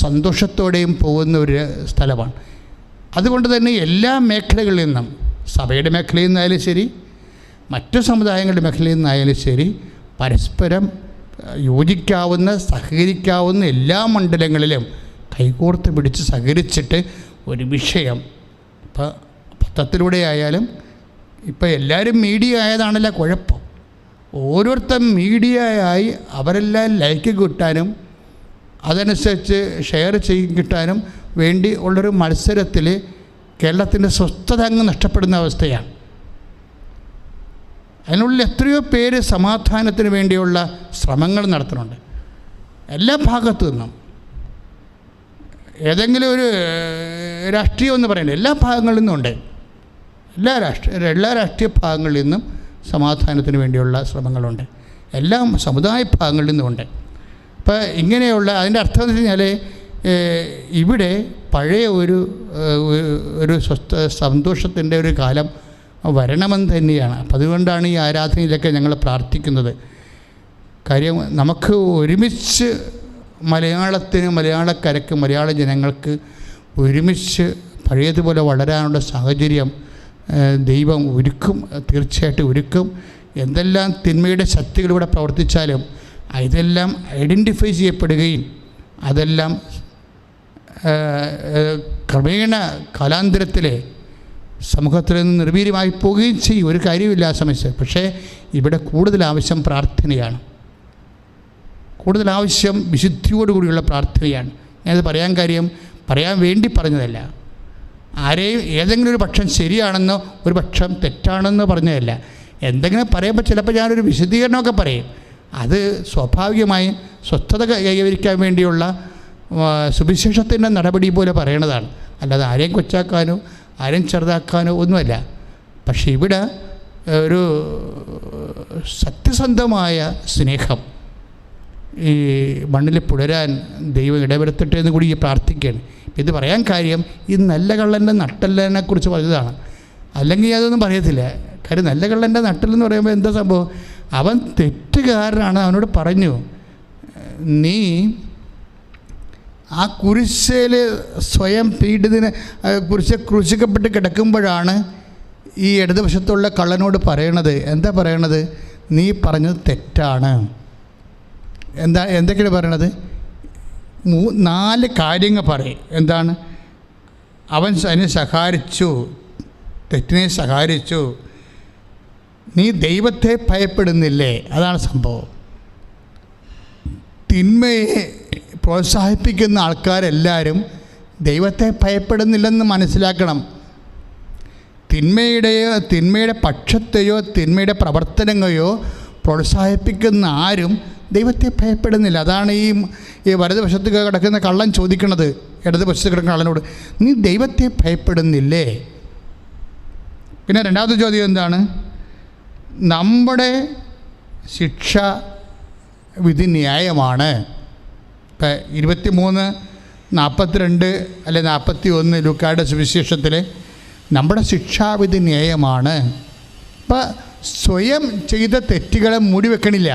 സന്തോഷത്തോടെയും പോകുന്ന ഒരു സ്ഥലമാണ്. അതുകൊണ്ട് തന്നെ എല്ലാ മേഖലകളിൽ നിന്നും, സഭയുടെ മേഖലയിൽ നിന്നായാലും ശരി, മറ്റു സമുദായങ്ങളുടെ മേഖലയിൽ നിന്നായാലും ശരി, പരസ്പരം യോജിക്കാവുന്ന സഹകരിക്കാവുന്ന എല്ലാ മണ്ഡലങ്ങളിലും കൈകോർത്ത് പിടിച്ച് സഹകരിച്ചിട്ട് ഒരു വിഷയം, ഇപ്പോൾ പത്രത്തിലൂടെ ആയാലും ഇപ്പോൾ എല്ലാവരും മീഡിയ ആയതാണല്ലോ കുഴപ്പം. ഓരോരുത്തർ മീഡിയ ആയി അവരെല്ലാം ലൈക്ക് കിട്ടാനും അതനുസരിച്ച് ഷെയർ കിട്ടാനും വേണ്ടി ഉള്ളൊരു മത്സരത്തിൽ കേരളത്തിൻ്റെ സ്വസ്ഥത അങ്ങ് നഷ്ടപ്പെടുന്ന അവസ്ഥയാണ്. അതിനുള്ളിൽ എത്രയോ പേര് സമാധാനത്തിന് വേണ്ടിയുള്ള ശ്രമങ്ങൾ നടത്തുന്നുണ്ട് എല്ലാ ഭാഗത്തു നിന്നും. ഏതെങ്കിലും ഒരു രാഷ്ട്രീയം എന്ന് പറയുന്നത് എല്ലാ ഭാഗങ്ങളിൽ നിന്നുമുണ്ട്. എല്ലാ രാഷ്ട്രീയ ഭാഗങ്ങളിൽ നിന്നും സമാധാനത്തിന് വേണ്ടിയുള്ള ശ്രമങ്ങളുണ്ട്. എല്ലാ സമുദായ ഭാഗങ്ങളിൽ നിന്നുമുണ്ട്. അപ്പോൾ ഇങ്ങനെയുള്ള അതിൻ്റെ അർത്ഥം എന്ന് വെച്ച് കഴിഞ്ഞാൽ ഇവിടെ പഴയ ഒരു സന്തോഷത്തിൻ്റെ ഒരു കാലം വരണമെന്ന് തന്നെയാണ്. അപ്പം അതുകൊണ്ടാണ് ഈ ആരാധനയിലൊക്കെ ഞങ്ങൾ പ്രാർത്ഥിക്കുന്നത്. കാര്യം നമുക്ക് ഒരുമിച്ച് മലയാളക്കരയ്ക്ക് മലയാള ജനങ്ങൾക്ക് ഒരുമിച്ച് പഴയതുപോലെ വളരാനുള്ള സാഹചര്യം ദൈവം ഒരുക്കും, തീർച്ചയായിട്ടും ഒരുക്കും. എന്തെല്ലാം തിന്മയുടെ ശക്തികളിവിടെ പ്രവർത്തിച്ചാലും ഇതെല്ലാം ഐഡൻറ്റിഫൈ ചെയ്യപ്പെടുകയും അതെല്ലാം ക്രമേണ കാലാന്തരത്തിലെ സമൂഹത്തിൽ നിന്ന് നിർവീര്യമായി പോവുകയും ചെയ്യും. ഒരു കാര്യമില്ല ആ സമയത്ത്. പക്ഷേ ഇവിടെ കൂടുതൽ ആവശ്യം പ്രാർത്ഥനയാണ്, കൂടുതൽ ആവശ്യം വിശുദ്ധിയോടുകൂടിയുള്ള പ്രാർത്ഥനയാണ്. ഞാനത് പറയാൻ വേണ്ടി പറഞ്ഞതല്ല. ആരെയും ഏതെങ്കിലും ഒരു പക്ഷം ശരിയാണെന്നോ ഒരു പക്ഷം തെറ്റാണെന്നോ പറഞ്ഞതല്ല. എന്തെങ്കിലും പറയുമ്പോൾ ചിലപ്പോൾ ഞാനൊരു വിശദീകരണമൊക്കെ പറയും. അത് സ്വാഭാവികമായും സ്വസ്ഥത കൈവരിക്കാൻ വേണ്ടിയുള്ള സുവിശേഷത്തിൻ്റെ നടപടി പോലെ പറയണതാണ്. അല്ലാതെ ആരെയും കൊച്ചാക്കാനോ ആരെയും ചെറുതാക്കാനോ ഒന്നുമല്ല. പക്ഷേ ഇവിടെ ഒരു സത്യസന്ധമായ സ്നേഹം ഈ മണ്ണിൽ പുലരാൻ ദൈവം ഇടവരുത്തട്ടെ എന്ന് കൂടി പ്രാർത്ഥിക്കുകയാണ്. ഇത് പറയാൻ കാര്യം ഈ നല്ല കള്ളൻ്റെ നട്ടല്ലനെ കുറിച്ച് പറഞ്ഞതാണ്. അല്ലെങ്കിൽ അതൊന്നും പറയത്തില്ല. കാര്യം നല്ല കള്ളൻ്റെ നട്ടിലെന്ന് പറയുമ്പോൾ എന്താ സംഭവം? അവൻ തെറ്റുകാരനാണ്. അവനോട് പറഞ്ഞു, നീ ആ കുരിശിൽ സ്വയം പീഡിതന് ക്രൂശിക്കപ്പെട്ട് കിടക്കുമ്പോഴാണ് ഈ ഇടതുവശത്തുള്ള കള്ളനോട് പറയണത്. എന്താ പറയണത്? നീ പറഞ്ഞത് തെറ്റാണ്. എന്തൊക്കെയാണ് പറയണത്? 4 കാര്യങ്ങൾ പറയും. എന്താണ്? അവൻ അതിനെ സഹായിച്ചു, തെറ്റിനെ സഹായിച്ചു. നീ ദൈവത്തെ ഭയപ്പെടുന്നില്ലേ? അതാണ് സംഭവം. തിന്മയെ പ്രോത്സാഹിപ്പിക്കുന്ന ആൾക്കാരെല്ലാവരും ദൈവത്തെ ഭയപ്പെടുന്നില്ലെന്ന് മനസ്സിലാക്കണം. തിന്മയുടെ പക്ഷത്തെയോ തിന്മയുടെ പ്രവർത്തനങ്ങളെയോ പ്രോത്സാഹിപ്പിക്കുന്ന ആരും ദൈവത്തെ ഭയപ്പെടുന്നില്ല. അതാണ് ഈ വലതുവശത്ത് കിടക്കുന്ന കള്ളൻ ചോദിക്കുന്നത് ഇടതുവശത്ത് കിടക്കുന്ന കള്ളനോട്, നീ ദൈവത്തെ ഭയപ്പെടുന്നില്ലേ? പിന്നെ രണ്ടാമത്തെ ചോദ്യം എന്താണ്? നമ്മുടെ ശിക്ഷ വിധി ന്യായമാണ്. ഇപ്പം 23:42 അല്ലെ 41 ലൂക്കായുടെ സുവിശേഷത്തിൽ നമ്മുടെ ശിക്ഷാവിധി ന്യായമാണ്. ഇപ്പം സ്വയം ചെയ്ത തെറ്റുകളെ മൂടി വെക്കണില്ല.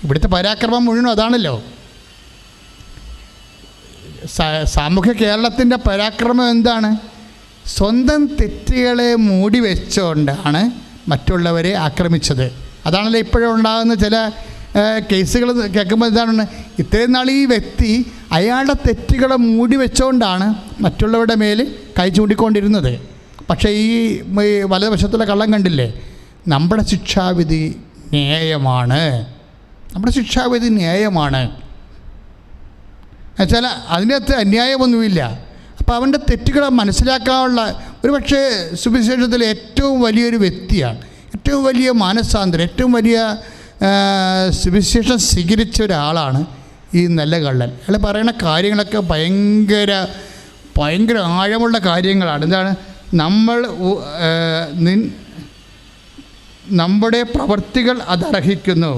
ഇവിടുത്തെ പരാക്രമം മുഴുവനും അതാണല്ലോ. സാമൂഹ്യ കേരളത്തിൻ്റെ പരാക്രമം എന്താണ്? സ്വന്തം തെറ്റുകളെ മൂടി വെച്ചുകൊണ്ടാണ് മറ്റുള്ളവരെ ആക്രമിച്ചത്. അതാണല്ലോ ഇപ്പോഴും ഉണ്ടാകുന്ന ചില കേസുകൾ കേൾക്കുമ്പോൾ എന്താണ്? ഇത്രയും നാൾ ഈ വ്യക്തി അയാളുടെ തെറ്റുകളെ മൂടി വെച്ചുകൊണ്ടാണ് മറ്റുള്ളവരുടെ മേൽ കൈ ചൂണ്ടിക്കൊണ്ടിരുന്നത്. പക്ഷേ ഈ വലതുവശത്തുള്ള കള്ളം കണ്ടില്ലേ? നമ്മുടെ ശിക്ഷാവിധി ന്യായമാണ്. നമ്മുടെ ശിക്ഷാവിധി ന്യായമാണ് എന്നുവെച്ചാൽ അതിനകത്ത് അന്യായമൊന്നുമില്ല. അപ്പോൾ അവൻ്റെ തെറ്റുകളെ മനസ്സിലാക്കാനുള്ള ഒരുപക്ഷെ സുവിശേഷത്തിൽ ഏറ്റവും വലിയൊരു വ്യക്തിയാണ്, ഏറ്റവും വലിയ മാനസാന്തരം, ഏറ്റവും വലിയ സുവിശേഷം സ്വീകരിച്ച ഒരാളാണ് ഈ നല്ല കള്ളൻ. അയാൾ പറയുന്ന കാര്യങ്ങളൊക്കെ ഭയങ്കര ആഴമുള്ള കാര്യങ്ങളാണ്. എന്താണ്? നമ്മുടെ പ്രവൃത്തികൾ അതർഹിക്കുന്നു.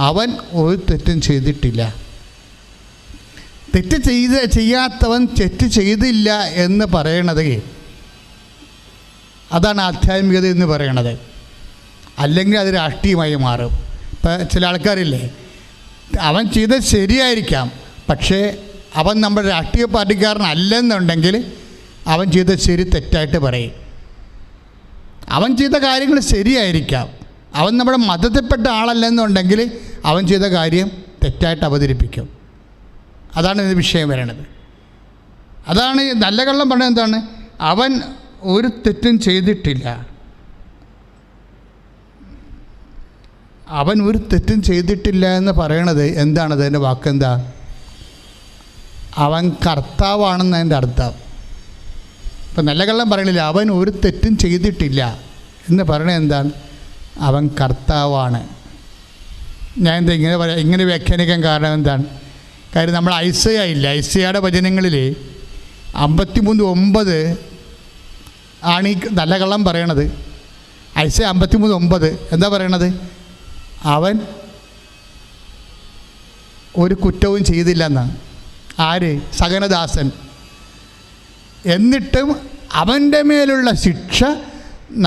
അവൻ ഒരു തെറ്റും ചെയ്തിട്ടില്ല. ചെയ്യാത്തവൻ തെറ്റ് ചെയ്തില്ല എന്ന് പറയണത് അതാണ് ആധ്യാത്മികത എന്ന് പറയണത്. അല്ലെങ്കിൽ അത് രാഷ്ട്രീയമായി മാറും. ഇപ്പം ചില ആൾക്കാരില്ലേ, അവൻ ചെയ്തത് ശരിയായിരിക്കാം, പക്ഷേ അവൻ നമ്മുടെ രാഷ്ട്രീയ പാർട്ടിക്കാരനല്ലെന്നുണ്ടെങ്കിൽ അവൻ ചെയ്തത് ശരി തെറ്റായിട്ട് പറയും. അവൻ ചെയ്ത കാര്യങ്ങൾ ശരിയായിരിക്കാം, അവൻ നമ്മുടെ മതത്തിൽപ്പെട്ട ആളല്ലെന്നുണ്ടെങ്കിൽ അവൻ ചെയ്ത കാര്യം തെറ്റായിട്ട് അവതരിപ്പിക്കും. അതാണ് ഇത് വിഷയം വരണത്. അതാണ് നല്ല കള്ളം പറഞ്ഞത്. എന്താണ്? അവൻ ഒരു തെറ്റും ചെയ്തിട്ടില്ല. അവൻ ഒരു തെറ്റും ചെയ്തിട്ടില്ല എന്ന് പറയണത് എന്താണത്? അതിൻ്റെ വാക്കെന്താ? അവൻ കർത്താവാണെന്ന് അതിൻ്റെ അർത്ഥം. ഇപ്പം നല്ല കള്ളം പറയണില്ല, അവൻ ഒരു തെറ്റും ചെയ്തിട്ടില്ല എന്ന് പറയണത് എന്താണ്? അവൻ കർത്താവാണ്. ഞാൻ എന്താ ഇങ്ങനെ വ്യാഖ്യാനിക്കാൻ കാരണം എന്താണ്? കാര്യം നമ്മൾ ഐസയുടെ വചനങ്ങളിൽ 53:9 ആണ് ഈ നല്ല കള്ളം പറയണത്. ഐസയ 53:9 എന്താ പറയണത്? അവൻ ഒരു കുറ്റവും ചെയ്തില്ലെന്നാണ്. ആര്? സകനദാസൻ. എന്നിട്ടും അവൻ്റെ മേലുള്ള ശിക്ഷ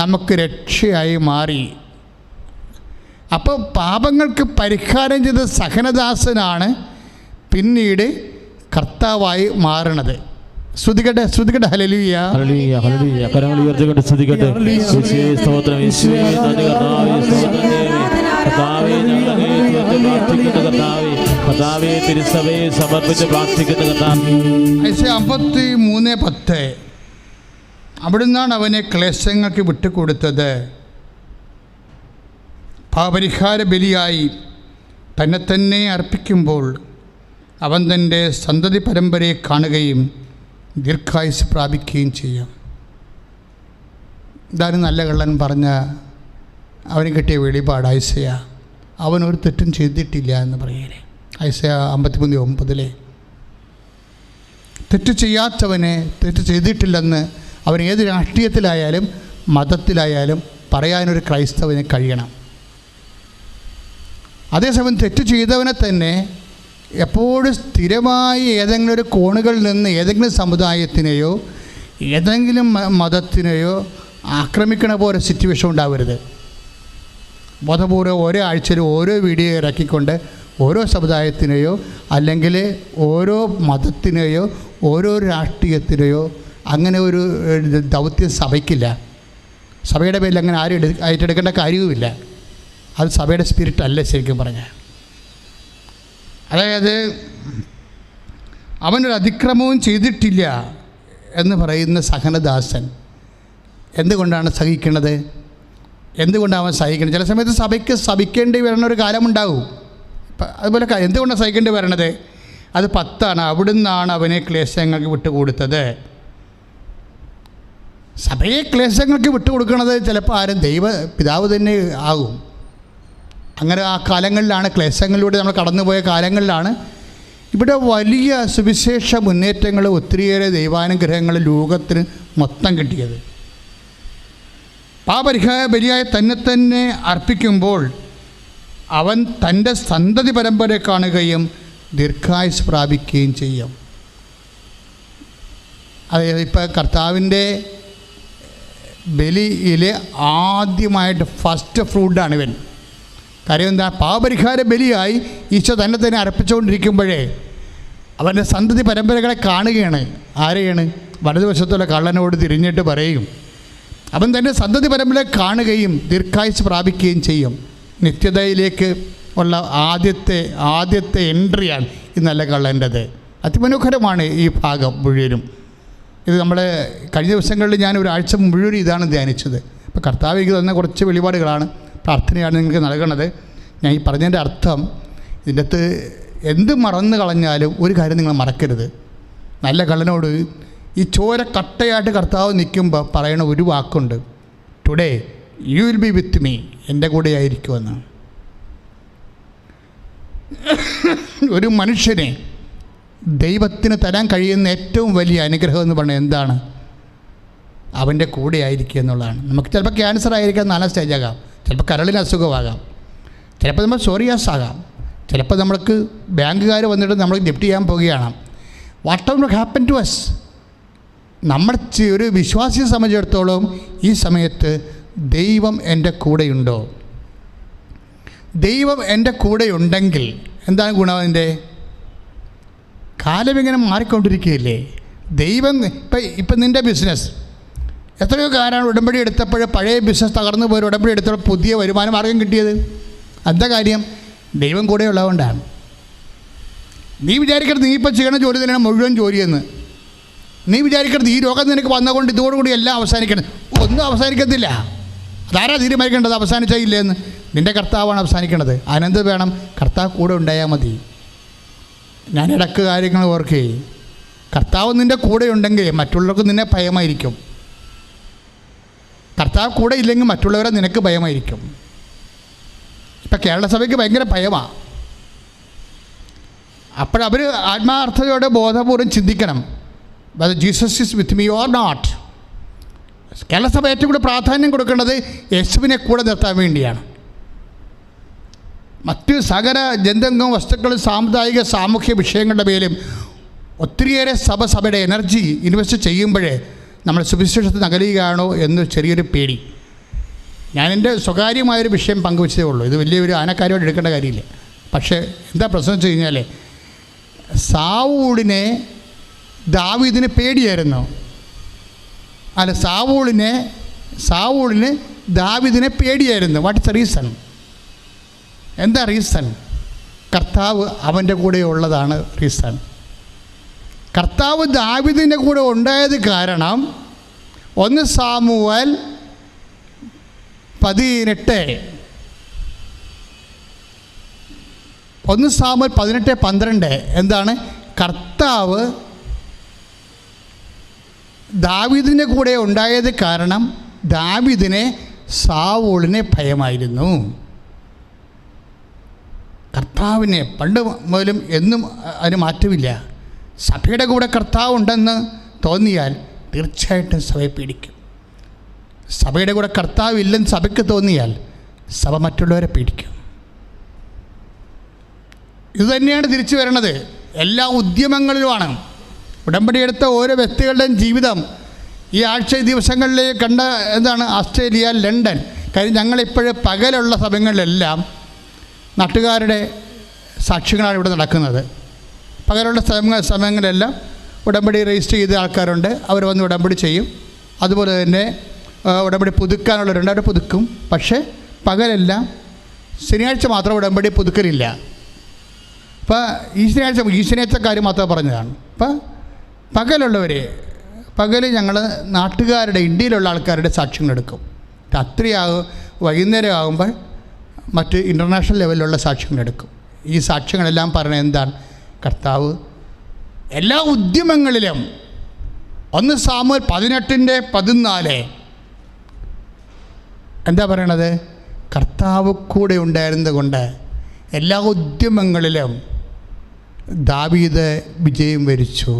നമുക്ക് രക്ഷയായി മാറി. അപ്പോൾ പാപങ്ങൾക്ക് പരിഹാരം ചെയ്ത സഹനദാസനാണ് പിന്നീട് കർത്താവായി മാറണത്. ശ്രുതികട്ടെ ഹല്ലേലൂയ, ഹല്ലേലൂയ, ഹല്ലേലൂയ. കരങ്ങൾ ഉയർത്തിക്കൊണ്ട് ശ്രുതികട്ടെ. യേശുവേ സ്തോത്രം, യേശുവേ നന്ദി, കർത്താവേ സ്തോത്രം, കർത്താവേ ഞങ്ങളെ പ്രാർത്ഥിക്കുന്ന കർത്താവേ തിരുസഭയെ സമർപ്പിച്ച് പ്രാർത്ഥിക്കുന്ന കർത്താവേ. 53:10 അവിടുന്നാണ് അവനെ ക്ലേശങ്ങൾക്ക് വിട്ടുകൊടുത്തത്. പാപപരിഹാര ബലിയായി തന്നെ അർപ്പിക്കുമ്പോൾ അവൻ തൻ്റെ സന്തതി പരമ്പരയെ കാണുകയും ദീർഘായുസ് പ്രാപിക്കുകയും ചെയ്യും. ഇതാണ് നല്ല കള്ളൻ പറഞ്ഞ അവന് കിട്ടിയ വെളിപാട്. ഐസയ അവനൊരു തെറ്റും ചെയ്തിട്ടില്ല എന്ന് പറയലേ. ഐസയ 53:9 തെറ്റ് ചെയ്യാത്തവനെ തെറ്റ് ചെയ്തിട്ടില്ലെന്ന് അവൻ ഏത് രാഷ്ട്രീയത്തിലായാലും മതത്തിലായാലും പറയാനൊരു ക്രൈസ്തവന് കഴിയണം. അതേസമയം തെറ്റ് ചെയ്തവനെ തന്നെ എപ്പോഴും സ്ഥിരമായി ഏതെങ്കിലും ഒരു കോണുകളിൽ നിന്ന് ഏതെങ്കിലും സമുദായത്തിനെയോ ഏതെങ്കിലും മതത്തിനെയോ ആക്രമിക്കണ പോലെ സിറ്റുവേഷൻ ഉണ്ടാവരുത്. ബോധപൂർവ്വം ഓരോ ആഴ്ചയിലും ഓരോ വീഡിയോ ഇറക്കിക്കൊണ്ട് ഓരോ സമുദായത്തിനെയോ അല്ലെങ്കിൽ ഓരോ മതത്തിനെയോ ഓരോ രാഷ്ട്രീയത്തിനെയോ അങ്ങനെ ഒരു ദൗത്യം സഭയ്ക്കില്ല. സഭയുടെ പേരിൽ അങ്ങനെ ആരും ഏറ്റെടുക്കേണ്ട കാര്യവുമില്ല. അത് സഭയുടെ സ്പിരിറ്റ് അല്ല ശരിക്കും പറഞ്ഞാൽ. അതായത് അവനൊരു അതിക്രമവും ചെയ്തിട്ടില്ല എന്ന് പറയുന്ന സഹനദാസൻ എന്തുകൊണ്ടാണ് സഹിക്കുന്നത്? എന്തുകൊണ്ടാണ് അവൻ സഹിക്കുന്നത്? ചില സമയത്ത് സഭയ്ക്ക് സഹിക്കേണ്ടി വരുന്ന ഒരു കാലമുണ്ടാവും. അതുപോലെ എന്തുകൊണ്ടാണ് സഹിക്കേണ്ടി വരണത്? അത് 10 അവിടുന്നാണ് അവനെ ക്ലേശങ്ങൾക്ക് വിട്ടുകൊടുത്തത്. സഭയെ ക്ലേശങ്ങൾക്ക് വിട്ടുകൊടുക്കുന്നത് ചിലപ്പോൾ ആരും പിതാവ് തന്നെ ആകും. അങ്ങനെ ആ കാലങ്ങളിലാണ്, ക്ലേശങ്ങളിലൂടെ നമ്മൾ കടന്നുപോയ കാലങ്ങളിലാണ് ഇവിടെ വലിയ സുവിശേഷ മുന്നേറ്റങ്ങൾ, ഒത്തിരിയേറെ ദൈവാനുഗ്രഹങ്ങൾ ലോകത്തിന് മൊത്തം കിട്ടിയത്. പാപരിഹാര ബലിയായി തന്നെ അർപ്പിക്കുമ്പോൾ അവൻ തൻ്റെ സന്തതി പരമ്പരയെ കാണുകയും ദീർഘായുസ് പ്രാപിക്കുകയും ചെയ്യും. അതായത് ഇപ്പോൾ കർത്താവിൻ്റെ ബലിയിൽ ആദ്യമായിട്ട് ഫസ്റ്റ് ഫ്രൂട്ടാണ് ഇവൻ. കാര്യം എന്താ? പാപപരിഹാര ബലിയായി ഈശോ തന്നെ അർപ്പിച്ചുകൊണ്ടിരിക്കുമ്പോഴേ അവൻ്റെ സന്തതി പരമ്പരകളെ കാണുകയാണ്. ആരെയാണ്? വലതുവശത്തുള്ള കള്ളനോട് തിരിഞ്ഞിട്ട് പറയും, അവൻ തൻ്റെ സന്തതി പരമ്പരയെ കാണുകയും ദീർഘായുസ് പ്രാപിക്കുകയും ചെയ്യും. നിത്യതയിലേക്ക് ഉള്ള ആദ്യത്തെ എൻട്രിയാണ് ഈ നല്ല കള്ളൻ്റെത്. അതിമനോഹരമാണ് ഈ ഭാഗം മുഴുവനും. ഇത് നമ്മൾ കഴിഞ്ഞ ദിവസങ്ങളിൽ ഞാൻ ഒരാഴ്ച മുഴുവൻ ഇതാണ് ധ്യാനിച്ചത്. ഇപ്പോൾ കർത്താവ് എനിക്ക് തന്ന കുറച്ച് വെളിപാടുകളാണ്, പ്രാർത്ഥനയാണ് നിങ്ങൾക്ക് നൽകണത്. ഞാൻ ഈ പറഞ്ഞതിൻ്റെ അർത്ഥം, ഇതിൻ്റെ അകത്ത് എന്ത് മറന്നു കളഞ്ഞാലും ഒരു കാര്യം നിങ്ങൾ മറക്കരുത്. നല്ല കള്ളനോട് ഈ ചോര കട്ടയായിട്ട് കർത്താവ് നിൽക്കുമ്പോൾ പറയണ ഒരു വാക്കുണ്ട്, today you will be with me, എൻ്റെ കൂടെ ആയിരിക്കുമെന്ന്. ഒരു മനുഷ്യനെ ദൈവത്തിന് തരാൻ കഴിയുന്ന ഏറ്റവും വലിയ അനുഗ്രഹം എന്ന് പറഞ്ഞാൽ എന്താണ്? അവൻ്റെ കൂടെ ആയിരിക്കുക എന്നുള്ളതാണ്. നമുക്ക് ചിലപ്പോൾ ക്യാൻസർ ആയിരിക്കാം 4ാം സ്റ്റേജാകാം, ചിലപ്പോൾ കരളിന് അസുഖമാകാം, ചിലപ്പോൾ നമ്മൾ സോറിയാസ് ആകാം, ചിലപ്പോൾ നമ്മൾക്ക് ബാങ്കുകാർ വന്നിട്ട് നമ്മൾ ജപ്തി ചെയ്യാൻ പോവുകയാണ്. Whatever happen to us, നമ്മൾ ഒരു വിശ്വാസിയെ സംബന്ധിച്ചിടത്തോളം ഈ സമയത്ത് ദൈവം എൻ്റെ കൂടെയുണ്ടോ? ദൈവം എൻ്റെ കൂടെയുണ്ടെങ്കിൽ എന്താണ് ഗുണം? അതിൻ്റെ കാലം ഇങ്ങനെ മാറിക്കൊണ്ടിരിക്കുകയില്ലേ? ദൈവം ഇപ്പം നിൻ്റെ ബിസിനസ് എത്രയോ കാലമാണ് ഉടമ്പടി എടുത്തപ്പോൾ പഴയ ബിസിനസ് തകർന്നു പോയി ഉടമ്പടി എടുത്തപ്പോൾ പുതിയ വരുമാന മാർഗം കിട്ടിയത്. എന്താ കാര്യം? ദൈവം കൂടെ ഉള്ളതുകൊണ്ടാണ്. നീ വിചാരിക്കരുത് നീ ഇപ്പോൾ ചെയ്യണ ജോലി തന്നെയാണ് മുഴുവൻ ജോലിയെന്ന്. നീ വിചാരിക്കരുത് ഈ രോഗം നിനക്ക് വന്നതുകൊണ്ട് ഇതോടുകൂടി എല്ലാം അവസാനിക്കണം. ഒന്നും അവസാനിക്കത്തില്ല. അതാരാ തീരുമാനിക്കേണ്ടത് അവസാനിച്ചില്ലേ എന്ന്? നിൻ്റെ കർത്താവാണ് അവസാനിക്കേണ്ടത്. അതിനെന്ത് വേണം? കർത്താവ് കൂടെ ഉണ്ടായാൽ മതി. ഞാൻ ഇടക്ക് കാര്യങ്ങൾ ഓർക്കേ, കർത്താവ് നിൻ്റെ കൂടെ ഉണ്ടെങ്കിൽ മറ്റുള്ളവർക്ക് നിന്നെ ഭയമായിരിക്കും. കർത്താവ് കൂടെ ഇല്ലെങ്കിൽ മറ്റുള്ളവരെ നിനക്ക് ഭയമായിരിക്കും. ഇപ്പം കേരള സഭയ്ക്ക് ഭയങ്കര ഭയമാണ്. അപ്പോഴവർ ആത്മാർത്ഥതയോടെ ബോധപൂർവ്വം ചിന്തിക്കണം, whether Jesus is with me or not. Kerala സഭ ഏറ്റവും കൂടുതൽ പ്രാധാന്യം കൊടുക്കേണ്ടത് യേശുവിനെ കൂടെ നിർത്താൻ വേണ്ടിയാണ്. മറ്റ് സകല ജന്തംഗം വസ്തുക്കളും സാമുദായിക സാമൂഹ്യ വിഷയങ്ങളുടെ പേരിലും ഒത്തിരിയേറെ സഭയുടെ എനർജി ഇൻവെസ്റ്റ് ചെയ്യുമ്പോഴേ നമ്മൾ സുവിശേഷത്തിന് അകലുകയാണോ എന്ന് ചെറിയൊരു പേടി. ഞാൻ എൻ്റെ സ്വകാര്യമായൊരു വിഷയം പങ്കുവച്ചതേ ഉള്ളൂ. ഇത് വലിയൊരു ആനക്കാര്യമായിട്ട് എടുക്കേണ്ട കാര്യമില്ല. പക്ഷേ എന്താ പ്രശ്നം വെച്ച് കഴിഞ്ഞാൽ, സാവൂളിനെ ദാവീദിന് പേടിയായിരുന്നു. അല്ല, സാവൂളിന് ദാവീദിനെ പേടിയായിരുന്നു. What is the reason? എന്താ റീസൺ? കർത്താവ് അവൻ്റെ കൂടെ ഉള്ളതാണ് റീസൺ. കർത്താവ് ദാവീദിൻ്റെ കൂടെ ഉണ്ടായത് കാരണം 1 സാമുവേൽ 18:12 എന്താണ്? കർത്താവ് ദാവീദിൻ്റെ കൂടെ ഉണ്ടായത് കാരണം ദാവീദിനെ സാവൂളിനെ ഭയമായിരുന്നു. കർത്താവിനെ പണ്ട് മുതലും എന്നും അതിന് മാറ്റമില്ല. സഭയുടെ കൂടെ കർത്താവ് ഉണ്ടെന്ന് തോന്നിയാൽ തീർച്ചയായിട്ടും സഭയെ പേടിക്കും. സഭയുടെ കൂടെ കർത്താവ് ഇല്ലെന്ന് സഭയ്ക്ക് തോന്നിയാൽ സഭ മറ്റുള്ളവരെ പേടിക്കും. ഇതുതന്നെയാണ് തിരിച്ചു വരണത് എല്ലാ ഉദ്യമങ്ങളിലുമാണ്. ഉടമ്പടി എടുത്ത ഓരോ വ്യക്തികളുടെയും ജീവിതം ഈ ആഴ്ച ദിവസങ്ങളിൽ കണ്ട എന്താണ് ഓസ്ട്രേലിയ, ലണ്ടൻ. കാര്യം ഞങ്ങളിപ്പോഴും പകലുള്ള സമയങ്ങളിലെല്ലാം നാട്ടുകാരുടെ സാക്ഷ്യങ്ങളാണ് ഇവിടെ നടക്കുന്നത്. പകലുള്ള സമയങ്ങളിലെല്ലാം ഉടമ്പടി രജിസ്റ്റർ ചെയ്ത ആൾക്കാരുണ്ട്, അവർ വന്ന് ഉടമ്പടി ചെയ്യും. അതുപോലെ തന്നെ ഉടമ്പടി പുതുക്കാനുള്ളവരുണ്ട്, അവർ പുതുക്കും. പക്ഷേ പകലെല്ലാം ശനിയാഴ്ച മാത്രം ഉടമ്പടി പുതുക്കലില്ല. അപ്പോൾ ഈ ശനിയാഴ്ച കാര്യം മാത്രം പറഞ്ഞതാണ്. അപ്പം പകലുള്ളവർ ഞങ്ങൾ നാട്ടുകാരുടെ, ഇന്ത്യയിലുള്ള ആൾക്കാരുടെ സാക്ഷ്യങ്ങളെടുക്കും. രാത്രിയാകും, വൈകുന്നേരം ആകുമ്പോൾ മറ്റ് ഇൻ്റർനാഷണൽ ലെവലിലുള്ള സാക്ഷ്യങ്ങളെടുക്കും. ഈ സാക്ഷ്യങ്ങളെല്ലാം പറഞ്ഞ എന്താണ്? കർത്താവ് എല്ലാ ഉദ്യമങ്ങളിലും 1 സാമുവേൽ 18:14 എന്താ പറയണത്? കർത്താവ് കൂടെ ഉണ്ടായിരുന്നത് കൊണ്ട് എല്ലാ ഉദ്യമങ്ങളിലും ദാവീദ് വിജയം വരിച്ചു.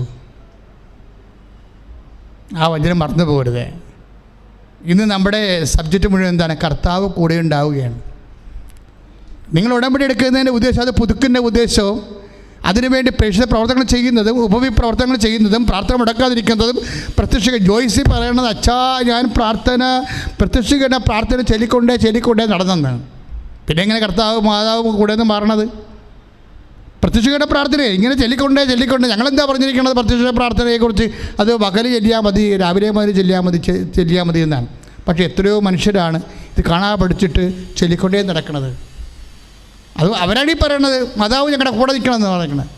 ആ വചനം മറന്നു പോകരുത്. ഇന്ന് നമ്മുടെ സബ്ജക്റ്റ് മുഴുവൻ എന്താണ്? കർത്താവ് കൂടെ ഉണ്ടാവുകയാണ്. നിങ്ങൾ ഉടമ്പടി എടുക്കുന്നതിൻ്റെ ഉദ്ദേശം, അത് പുതുക്കിൻ്റെ ഉദ്ദേശവും അതിനുവേണ്ടി പ്രേക്ഷിത പ്രവർത്തനങ്ങൾ ചെയ്യുന്നതും ഉപവിപ്രവർത്തനങ്ങൾ ചെയ്യുന്നതും പ്രാർത്ഥന മുടക്കാതിരിക്കുന്നതും ജോയ്സി പറയണത്, അച്ഛാ ഞാൻ പ്രത്യക്ഷീകരണ പ്രാർത്ഥന ചൊല്ലിക്കൊണ്ടേ നടന്നെന്ന്. പിന്നെ എങ്ങനെ കർത്താവ് മാതാവ് കൂടെ നിന്ന് മാറണത്? പ്രത്യക്ഷീകരണ പ്രാർത്ഥനയെ ഇങ്ങനെ ചൊല്ലിക്കൊണ്ടേ ഞങ്ങളെന്താ പറഞ്ഞിരിക്കുന്നത് പ്രത്യക്ഷ പ്രാർത്ഥനയെക്കുറിച്ച്? അത് പകൽ ചെല്ലിയാൽ മതി, രാവിലെ മുതൽ ചെല്ലിയാൽ മതി എന്നാണ്. പക്ഷേ എത്രയോ മനുഷ്യരാണ് ഇത് കാണാതെ പഠിച്ചിട്ട് ചൊല്ലിക്കൊണ്ടേ നടക്കുന്നത്. അത് അവരാണ് ഈ പറയണത്, മാതാവ് ഞങ്ങളുടെ കൂടെ നിൽക്കണമെന്ന് പറയണത്.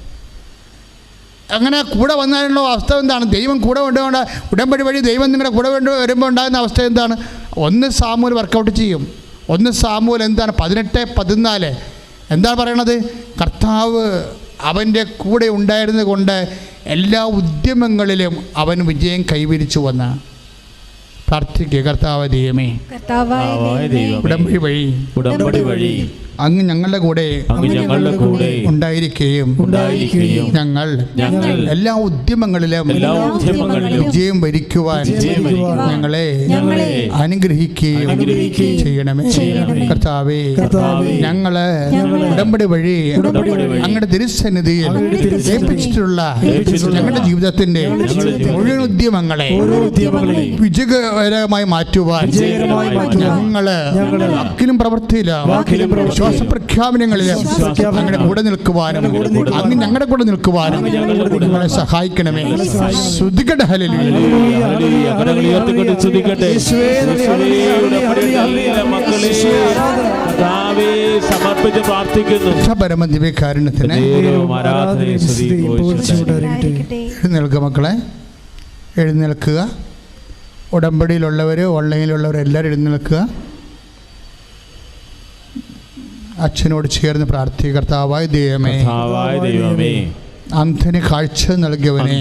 അങ്ങനെ കൂടെ വന്നാലുള്ള അവസ്ഥ എന്താണ്? ദൈവം കൂടെ കൊണ്ടുപോകേണ്ട ഉടമ്പടി വഴി ദൈവം നിങ്ങളുടെ കൂടെ വരുമ്പോൾ ഉണ്ടാകുന്ന അവസ്ഥ എന്താണ്? 1 സാമുവേൽ വർക്കൗട്ട് ചെയ്യും. 1 സാമുവേൽ എന്താണ്? 18:14 എന്താണ് പറയണത്? കർത്താവ് അവൻ്റെ കൂടെ ഉണ്ടായിരുന്നത് കൊണ്ട് എല്ലാ ഉദ്യമങ്ങളിലും അവൻ വിജയം കൈവരിച്ചു വന്ന പ്രാർത്ഥിക്കുക. കർത്താവ് ദൈവമേ, ഉടമ്പടി വഴി അങ്ങ് ഞങ്ങളുടെ കൂടെ ഉണ്ടായിരിക്കുകയും ഞങ്ങൾ എല്ലാ ഉദ്യമങ്ങളിലും വിജയം വരിക്കുവാൻ ഞങ്ങളെ അനുഗ്രഹിക്കുകയും ചെയ്യണമേ. കർത്താവേ, ഞങ്ങള് ഉടമ്പടി വഴി അങ്ങയുടെ തിരുസന്നിധിയിൽ ഏൽപ്പിച്ചിട്ടുള്ള ഞങ്ങളുടെ ജീവിതത്തിന്റെ മുഴുവൻ ഉദ്യമങ്ങളെ വിജയകരമായി മാറ്റുവാൻ ഞങ്ങള് വാക്കിലും പ്രവൃത്തിയിലും പ്രഖ്യാപനങ്ങളിലും അങ്ങനെ കൂടെ നിൽക്കുവാനും അങ്ങ് ഞങ്ങളുടെ കൂടെ നിൽക്കുവാനും നിങ്ങളെ സഹായിക്കണമേ. ശ്രുതികട്ടെ. സമർപ്പിച്ച് പ്രാർത്ഥിക്കുന്നു. പരമദിവ്യകാരുണ്യത്തിന് എഴുന്നേൽക്കുക മക്കളെ, എഴുന്നേൽക്കുക. ഉടമ്പടിയിലുള്ളവർ, ഓൺലൈനിലുള്ളവർ എല്ലാവരും എഴുന്നേൽക്കുക. അച്ഛനോട് ചേർന്ന് പ്രാർത്ഥിക്കുക. കർത്താവായ ദൈവമേ, അന്ധന് കാഴ്ച നൽകിയവനെ,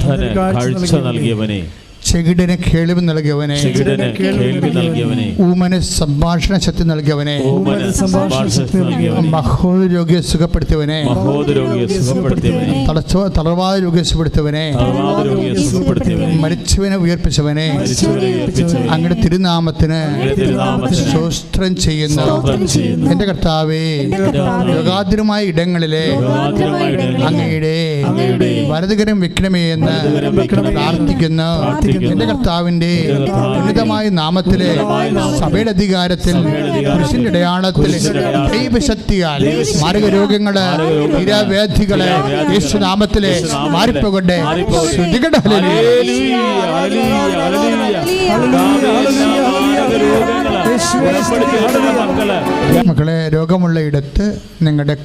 ചെകിടന് കേൾവി നൽകിയവനെ, ഊമന് സംഭാഷണ ശക്തി നൽകിയവനെ, മഹോദര രോഗിയെ സുഖപ്പെടുത്തിയവനെ, തളർവാദ രോഗിയെ സുഖപ്പെടുത്തിയവനെ, മരിച്ചവനെ ഉയർപ്പിച്ചവനെ, അങ്ങയുടെ തിരുനാമത്തിന് സ്തോത്രം ചെയ്യുന്ന എൻ്റെ കർത്താവേ, രോഗാതുരമായ ഇടങ്ങളിലെ അങ്ങയുടെ വലതുകരം വെക്കണമേ എന്ന് പ്രാർത്ഥിക്കുന്ന എൻ്റെ കർത്താവിൻ്റെ ഉന്നതമായ നാമത്തിലെ സഭയുടെ അധികാരത്തിൽ പുരുഷന്റെ അടയാളത്തിൽ ദൈവശക്തിയാൽ മാരകരോഗങ്ങള്, നിരവ്യാധികള് യേശുനാമത്തിലെ മാറിപ്പോകട്ടെ. മക്കളെ, രോഗമുള്ള ഇടത്ത് നിങ്ങളുടെ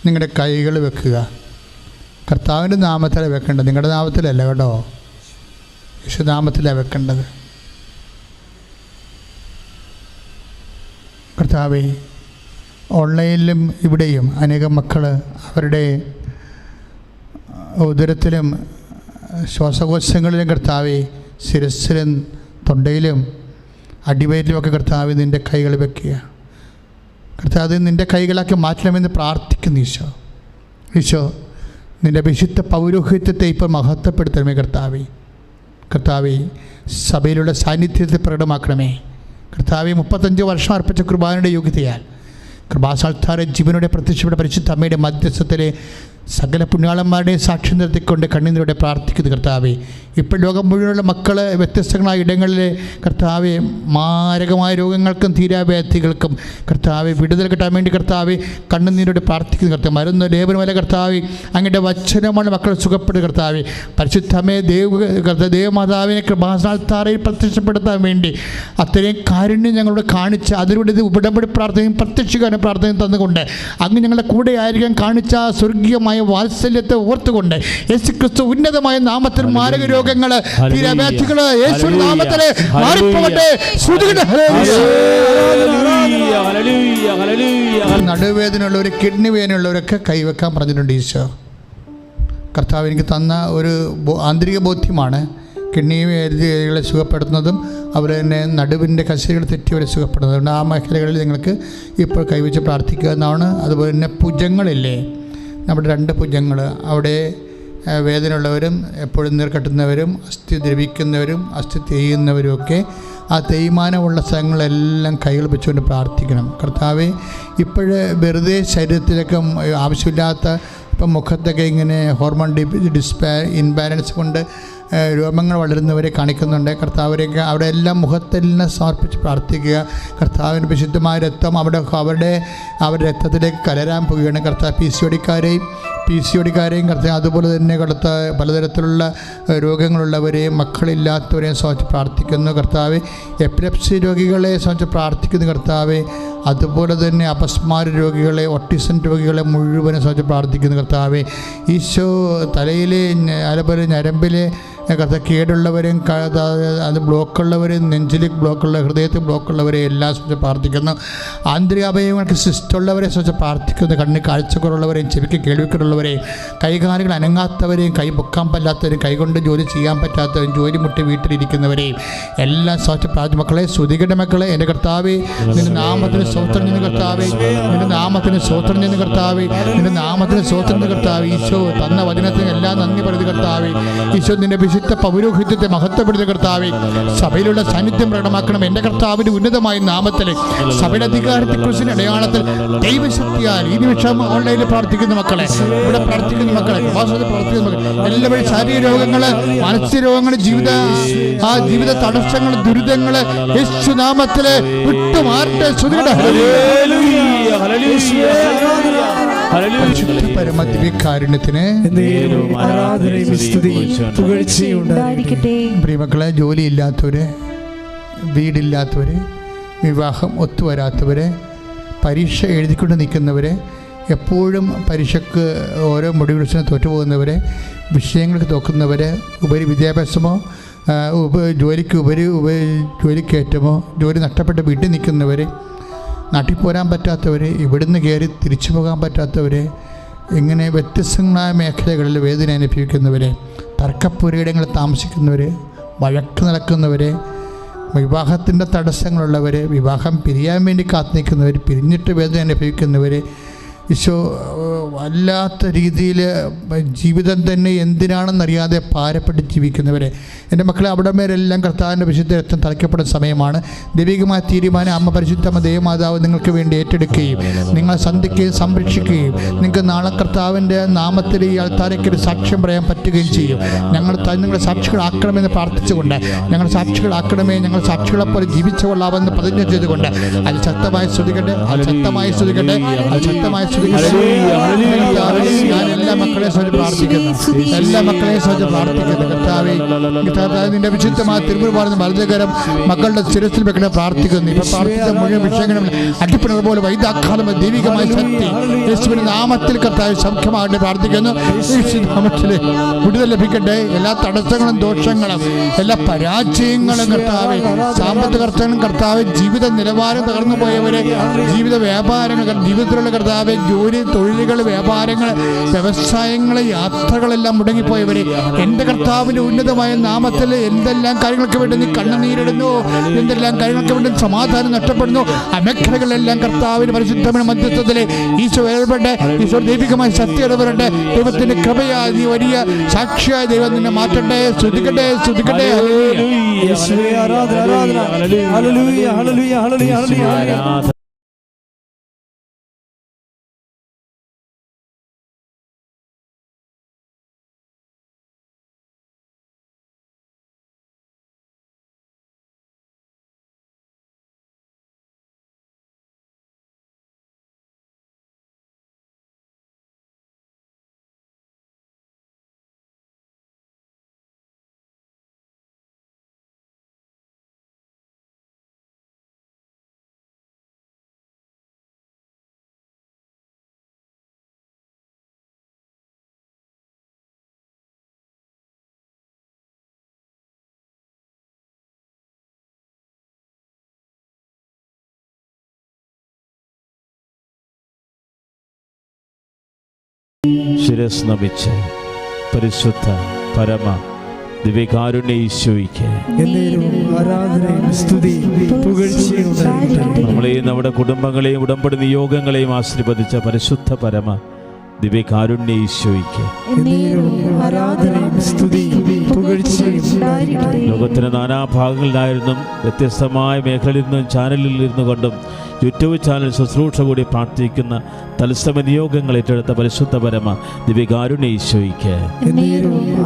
നിങ്ങളുടെ കൈകൾ വെക്കുക. കർത്താവിൻ്റെ നാമത്തിലാണ് വെക്കേണ്ടത്, നിങ്ങളുടെ നാമത്തിലല്ല കേട്ടോ, യേശുനാമത്തിലാണ് വെക്കേണ്ടത്. കർത്താവേ, ഓൺലൈനിലും ഇവിടെയും അനേകം മക്കൾ അവരുടെ ഉദരത്തിലും ശ്വാസകോശങ്ങളിലും കർത്താവേ, ശിരസ്സിലും തൊണ്ടയിലും അടിവയറ്റിലുമൊക്കെ കർത്താവേ നിൻ്റെ കൈകൾ വെക്കുക. കർത്താവ് നിൻ്റെ കൈകളാക്കി മാറ്റണമെന്ന് പ്രാർത്ഥിക്കുന്നു. ഈശോ നിൻ്റെ വിശുദ്ധ പൗരോഹിത്യത്തെ ഇപ്പോൾ മഹത്വപ്പെടുത്തണമേ. കർത്താവേ, സഭയിലുള്ള സാന്നിധ്യത്തെ പ്രകടമാക്കണമേ. കർത്താവെ, 35 വർഷം അർപ്പിച്ച കൃപാനയുടെ യോഗ്യതയാൽ കൃപാസാൽത്താര ജീവനോടെ പ്രത്യക്ഷപ്പെട്ട പരിശുദ്ധ അമ്മയുടെ മധ്യസ്ഥത്തിലെ സകല പുണ്യാളന്മാരുടെയും സാക്ഷ്യം നിർത്തിക്കൊണ്ട് കണ്ണീരോടെ പ്രാർത്ഥിക്കുന്നു കർത്താവേ. ഇപ്പോൾ ലോകം മുഴുവനുള്ള മക്കൾ വ്യത്യസ്തങ്ങളായ ഇടങ്ങളിൽ കർത്താവെ മാരകമായ രോഗങ്ങൾക്കും തീരാവ്യാധികൾക്കും കർത്താവെ വിടുതൽ കിട്ടാൻ വേണ്ടി കർത്താവെ കണ്ണുനീരോടെ പ്രാർത്ഥിക്കുന്നു കർത്താവ്. മരുന്ന് ലേപനമല്ല കർത്താവെ, അങ്ങയുടെ വചനമാണ് മക്കളെ സുഖപ്പെടുക കർത്താവെ. പരിശുദ്ധമേ ദേവമാതാവിനെ കൃപാസ്ഥാനത്താറയിൽ പ്രത്യക്ഷപ്പെടുത്താൻ വേണ്ടി അത്രയും കാരുണ്യം ഞങ്ങളോട് കാണിച്ച് അതിലൂടെ ഇത് ഉടമ്പടി പ്രാർത്ഥനയും പ്രത്യക്ഷീകരണ പ്രാർത്ഥനയും തന്നുകൊണ്ട് അങ്ങ് ഞങ്ങളുടെ കൂടെ ആയിരിക്കാൻ കാണിച്ച സ്വർഗീയമായ വാത്സല്യത്തെ ഓർത്തുകൊണ്ട് യേശുക്രിസ്തു ഉന്നതമായ നാമത്തിൽ മാരക രോഗങ്ങൾ തീരാവ്യാധികൾ യേശുവിന്റെ നാമത്തിൽ മാറിപ്പോകട്ടെ. നടുവേദനയുള്ളവർ, കിഡ്നി വേദനയുള്ളവരൊക്കെ കൈവെക്കാൻ പറഞ്ഞിട്ടുണ്ട് ഈശോ. കർത്താവ് എനിക്ക് തന്ന ഒരു ആന്തരിക ബോധ്യമാണ്. കിഡ്നി വേദികളെ സുഖപ്പെടുത്തുന്നതും അതുപോലെ തന്നെ നടുവിൻ്റെ കശികൾ തെറ്റിയവരെ സുഖപ്പെടുത്തുന്നതുകൊണ്ട് ആ മേഖലകളിൽ നിങ്ങൾക്ക് ഇപ്പോൾ കൈവച്ച് പ്രാർത്ഥിക്കുക എന്നാണ്. അതുപോലെ തന്നെ ഭുജങ്ങളില്ലേ, നമ്മുടെ 2 ഭുജങ്ങൾ, അവിടെ വേദനയുള്ളവരും എപ്പോഴും നീർക്കെട്ടുന്നവരും അസ്ഥി ദ്രവിക്കുന്നവരും അസ്ഥി തേയുന്നവരുമൊക്കെ ആ തേയ്മാനമുള്ള സ്ഥലങ്ങളെല്ലാം കൈകൾ വെച്ചുകൊണ്ട് പ്രാർത്ഥിക്കണം. കർത്താവെ, ഇപ്പോഴ് വെറുതെ ശരീരത്തിലൊക്കെ ആവശ്യമില്ലാത്ത ഇപ്പം മുഖത്തൊക്കെ ഇങ്ങനെ ഹോർമോൺ ഇൻബാലൻസ് കൊണ്ട് രോമങ്ങൾ വളരുന്നവരെ കാണിക്കുന്നുണ്ട്. കർത്താവരെയൊക്കെ അവിടെ എല്ലാം മുഖത്തെല്ലാം സമർപ്പിച്ച് പ്രാർത്ഥിക്കുക. കർത്താവിൻ്റെ വിശുദ്ധമായ രക്തം അവരുടെ രക്തത്തിലേക്ക് കലരാൻ പോവുകയാണ്. കർത്താവ് പി സി ഒടിക്കാരെയും കർത്താവ്, അതുപോലെ തന്നെ പലതരത്തിലുള്ള രോഗങ്ങളുള്ളവരെയും മക്കളില്ലാത്തവരെയും സംബന്ധിച്ച് പ്രാർത്ഥിക്കുന്നു കർത്താവ്. എപ്പിലെപ്സി രോഗികളെ സംബന്ധിച്ച് പ്രാർത്ഥിക്കുന്നു കർത്താവ്. അതുപോലെ തന്നെ അപസ്മാര രോഗികളെ, ഓട്ടിസം രോഗികളെ മുഴുവനെ സംബന്ധിച്ച് പ്രാർത്ഥിക്കുന്നു കർത്താവ്. ഈശോ തലയിലെ അതുപോലെ ഞരമ്പിലെ കേടുള്ളവരെയും അത് ബ്ലോക്കുള്ളവരെയും നെഞ്ചിൽ ബ്ലോക്കുള്ള ഹൃദയത്തിൽ ബ്ലോക്കുള്ളവരെ എല്ലാം സംബന്ധിച്ച് പ്രാർത്ഥിക്കുന്നു. ആന്തരിക അവയവങ്ങൾക്ക് സിസ്റ്റുള്ളവരെ സംബന്ധിച്ച് പ്രാർത്ഥിക്കുന്നു. കണ്ണിന് കാഴ്ചക്കുറവുള്ളവരെയും ചെവിക്ക് കേൾവിക്കുറവുള്ളവരെയും കൈകാലുകൾ അനങ്ങാത്തവരെയും കൈ പൊക്കാൻ പറ്റാത്തവരെയും കൈകൊണ്ട് ജോലി ചെയ്യാൻ പറ്റാത്തവരെയും ജോലി മുട്ടി വീട്ടിലിരിക്കുന്നവരെയും എല്ലാം സംബന്ധിച്ച് പ്രാർത്ഥിക്കും. മക്കളെ, ശ്രുതികയുടെ മക്കളെ, എൻ്റെ കർത്താവേ, നിന്റെ നാമത്തിന് സ്തോത്രം ചെയ്യുന്ന കർത്താവേ, നിന്റെ നാമത്തിന് സ്തോത്രം ചെയ്യുന്ന കർത്താവേ, നിന്റെ നാമത്തിന് സ്തോത്രം ചെയ്യുന്ന കർത്താവേ. ഈശോ തന്ന വചനത്തിന് എല്ലാം നന്ദി പറയുന്ന കർത്താവേ. ഈശോ നിന്റെ വിശുദ്ധ പൗരോഹിത്യത്തെ മഹത്വപ്പെടുന്ന കർത്താവേ, സഭയിലുള്ള സാന്നിധ്യം പ്രകടമാക്കണം. എൻ്റെ കർത്താവിൻ്റെ ഉന്നതമായ നാമത്തിൽ സഭയുടെ അധികാരത്തെക്കുറിച്ച് അടയാളത്തിൽ ദൈവശക്തിയാൽ ഈ നിമിഷം ഓൺലൈനിൽ പ്രാർത്ഥിക്കുന്ന മക്കളെ, ഇവിടെ പ്രാർത്ഥിക്കുന്ന മക്കളെ, പ്രാർത്ഥിക്കുന്ന മക്കളെ, എല്ലാവരും ശാരീരിക രോഗങ്ങൾ, മാനസിക രോഗങ്ങൾ, ജീവിത തടസ്സങ്ങൾ, ദുരിതങ്ങൾ യേശുനാമത്തിൽ വിട്ടുമാറട്ടെ. പരമദിവ്യകാരുണ്യത്തിന് പ്രിയമക്കളെ, ജോലിയില്ലാത്തവര്, വീടില്ലാത്തവര്, വിവാഹം ഒത്തുവരാത്തവര്, പരീക്ഷ എഴുതിക്കൊണ്ട് നിൽക്കുന്നവരെ, എപ്പോഴും പരീക്ഷയ്ക്ക് ഓരോ മൊഡ്യൂൾസിന് തോറ്റുപോകുന്നവരെ, വിഷയങ്ങൾക്ക് തോക്കുന്നവരെ, ഉപരി വിദ്യാഭ്യാസമോ ജോലിക്കയറ്റമോ, ജോലി നഷ്ടപ്പെട്ട് വീട്ടിൽ നിൽക്കുന്നവരെ, നാട്ടിൽ പോരാൻ പറ്റാത്തവർ, ഇവിടുന്ന് കയറി തിരിച്ചു പോകാൻ പറ്റാത്തവർ, ഇങ്ങനെ വ്യത്യസ്തങ്ങളായ മേഖലകളിൽ വേദന അനുഭവിക്കുന്നവർ, തർക്കപ്പുരയിടങ്ങളിൽ താമസിക്കുന്നവർ, വഴക്ക് നടക്കുന്നവർ, വിവാഹത്തിൻ്റെ തടസ്സങ്ങളുള്ളവർ, വിവാഹം പിരിയാൻ വേണ്ടി കാത്തു നിൽക്കുന്നവർ, പിരിഞ്ഞിട്ട് വേദന അനുഭവിക്കുന്നവർ, ഈശോ വല്ലാത്ത രീതിയിൽ ജീവിതം തന്നെ എന്തിനാണെന്നറിയാതെ ഭാരപ്പെട്ട് ജീവിക്കുന്നവരെ, എൻ്റെ മക്കളെ, അവിടെ മേലെല്ലാം കർത്താവിൻ്റെ വിശുദ്ധ രക്തം തളിക്കപ്പെടുന്ന സമയമാണ്. ദൈവികമായ തീരുമാനം അമ്മ പരിശുദ്ധമ്മ ദേവമാതാവ് നിങ്ങൾക്ക് വേണ്ടി ഏറ്റെടുക്കുകയും നിങ്ങളെ സന്ധിക്കുകയും സംരക്ഷിക്കുകയും നിങ്ങൾക്ക് നാളെ കർത്താവിൻ്റെ നാമത്തിൽ ഈ ആൾത്താരയ്ക്കൊരു സാക്ഷ്യം പറയാൻ പറ്റുകയും ചെയ്യും. നിങ്ങളെ സാക്ഷികളാക്കണമെന്ന് പ്രാർത്ഥിച്ചുകൊണ്ട്, ഞങ്ങൾ സാക്ഷികളാക്കണമേ, ഞങ്ങൾ സാക്ഷികളെപ്പോലെ ജീവിച്ചു കൊള്ളാമെന്ന് പ്രതിജ്ഞ ചെയ്തുകൊണ്ട് അത് ശക്തമായി സ്തുതിക്കട്ടെ, അത് ശക്തമായി സ്തുതിക്കട്ടെ, അത് ശക്തമായി ഞാൻ എല്ലാ മക്കളെയും സ്വന്തം പ്രാർത്ഥിക്കുന്നു, എല്ലാ മക്കളെയും സ്വന്തം പ്രാർത്ഥിക്കുന്നു. കർത്താവേ, നിന്റെ വിശുദ്ധമായ തിരുമുറുപാടുന്ന വലതുകരം മക്കളുടെ ശിരസിൽ വെക്കണേ പ്രാർത്ഥിക്കുന്നു. ഇപ്പൊ പ്രാർത്ഥിച്ച മുഴുവൻ വിഷയങ്ങളും അടിപ്പിണർ പോലെ വൈദാക്കാലം ദൈവികമായ ശക്തി യേശുവിന്റെ നാമത്തിൽ കർത്താവ് സൗഖ്യമാകട്ടെ പ്രാർത്ഥിക്കുന്നു. നാമത്തില് വിടുതൽ ലഭിക്കട്ടെ. എല്ലാ തടസ്സങ്ങളും ദോഷങ്ങളും എല്ലാ പരാജയങ്ങളും കർത്താവ്, സാമ്പത്തിക കർത്തകളും കർത്താവ്, ജീവിത നിലവാരം തകർന്നു പോയവരെ, ജീവിത വ്യാപാരങ്ങൾ, ജീവിതത്തിലുള്ള കർത്താവ്, ജോലി, തൊഴിലുകൾ, വ്യാപാരങ്ങൾ, വ്യവസായങ്ങൾ, യാത്രകളെല്ലാം മുടങ്ങിപ്പോയവരെ, എൻ്റെ കർത്താവിൻ്റെ ഉന്നതമായ നാമത്തിൽ എന്തെല്ലാം കാര്യങ്ങൾക്ക് വേണ്ടി നീ കണ്ണുനീരിടുന്നു, എന്തെല്ലാം കാര്യങ്ങൾക്ക് വേണ്ടി സമാധാനം നഷ്ടപ്പെടുന്നു, ആ മേഖലകളെല്ലാം കർത്താവിൻ്റെ പരിശുദ്ധമായ മധ്യസ്ഥത്തിലെ ഈശോ ഏർപ്പെട്ട് ഈശോ ദൈവികമായ ശക്തി ഇടപെടട്ടെ. ദൈവത്തിൻ്റെ കൃപയായ നീ വലിയ സാക്ഷിയായ ദൈവം നിന്നെ മാറ്റട്ടെ. സ്തുതിക്കട്ടെ, സ്തുതിക്കട്ടെ. ആരാധന. ശിരസ് നമിച്ച് പരിശുദ്ധ പരമ ദിവ്യകാരുണ്യ ഈശോയ്ക്ക് ആരാധനയും സ്തുതിയും പുകഴ്ചയും ഉണ്ടായിരിക്കട്ടെ. നമ്മളെയും നമ്മുടെ കുടുംബങ്ങളെയും ഉടമ്പടി നിയോഗങ്ങളെയും ആശീർവദിച്ച പരിശുദ്ധ പരമ ദിവ്യകാരുണ്യ ഈശോയ്ക്ക് ആരാധനയും സ്തുതിയും പുകഴ്ചയും ഉണ്ടായിരിക്കട്ടെ. ലോകത്തിന് നാനാഭാഗങ്ങളിലായിരുന്നും വ്യത്യസ്തമായ മേഖലയിൽ നിന്നും ചാനലിൽ ഇരുന്നു കൊണ്ടും യൂട്യൂബ് ചാനൽ ശുശ്രൂഷ കൂടി പ്രാർത്ഥിക്കുന്ന തത്സമയ നിയോഗങ്ങൾ ഏറ്റെടുത്ത പരിശുദ്ധ പരമ ദിവ്യകാരുണ്യ ഈശോയ്ക്ക്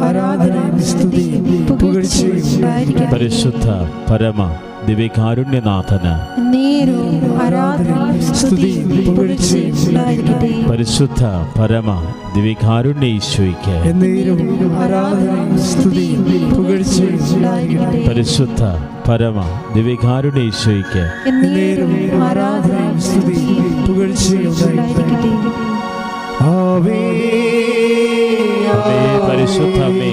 ആരാധനയും സ്തുതിയും പുകഴ്ചയും ഉണ്ടായിരിക്കട്ടെ. പരിശുദ്ധ പരമ ദിവ്യകാരുണ്യനാഥന് ആരാധനയും സ്തുതിയും പുകഴ്ചയും ഉണ്ടായിരിക്കട്ടെ. പരിശുദ്ധ പരമ ദിവ്യകാരുണ്യ ഈശോയ്ക്ക് ആരാധനയും സ്തുതിയും പുകഴ്ചയും ഉണ്ടായിരിക്കട്ടെ. പരിശുദ്ധ പരമ ദിവ്യകാരുണ്യ ഈശോയ്ക്ക് ആരാധനയും സ്തുതിയും പുകഴ്ചയും ഉണ്ടായിരിക്കട്ടെ. ആവേ പരിശുദ്ധ അമ്മേ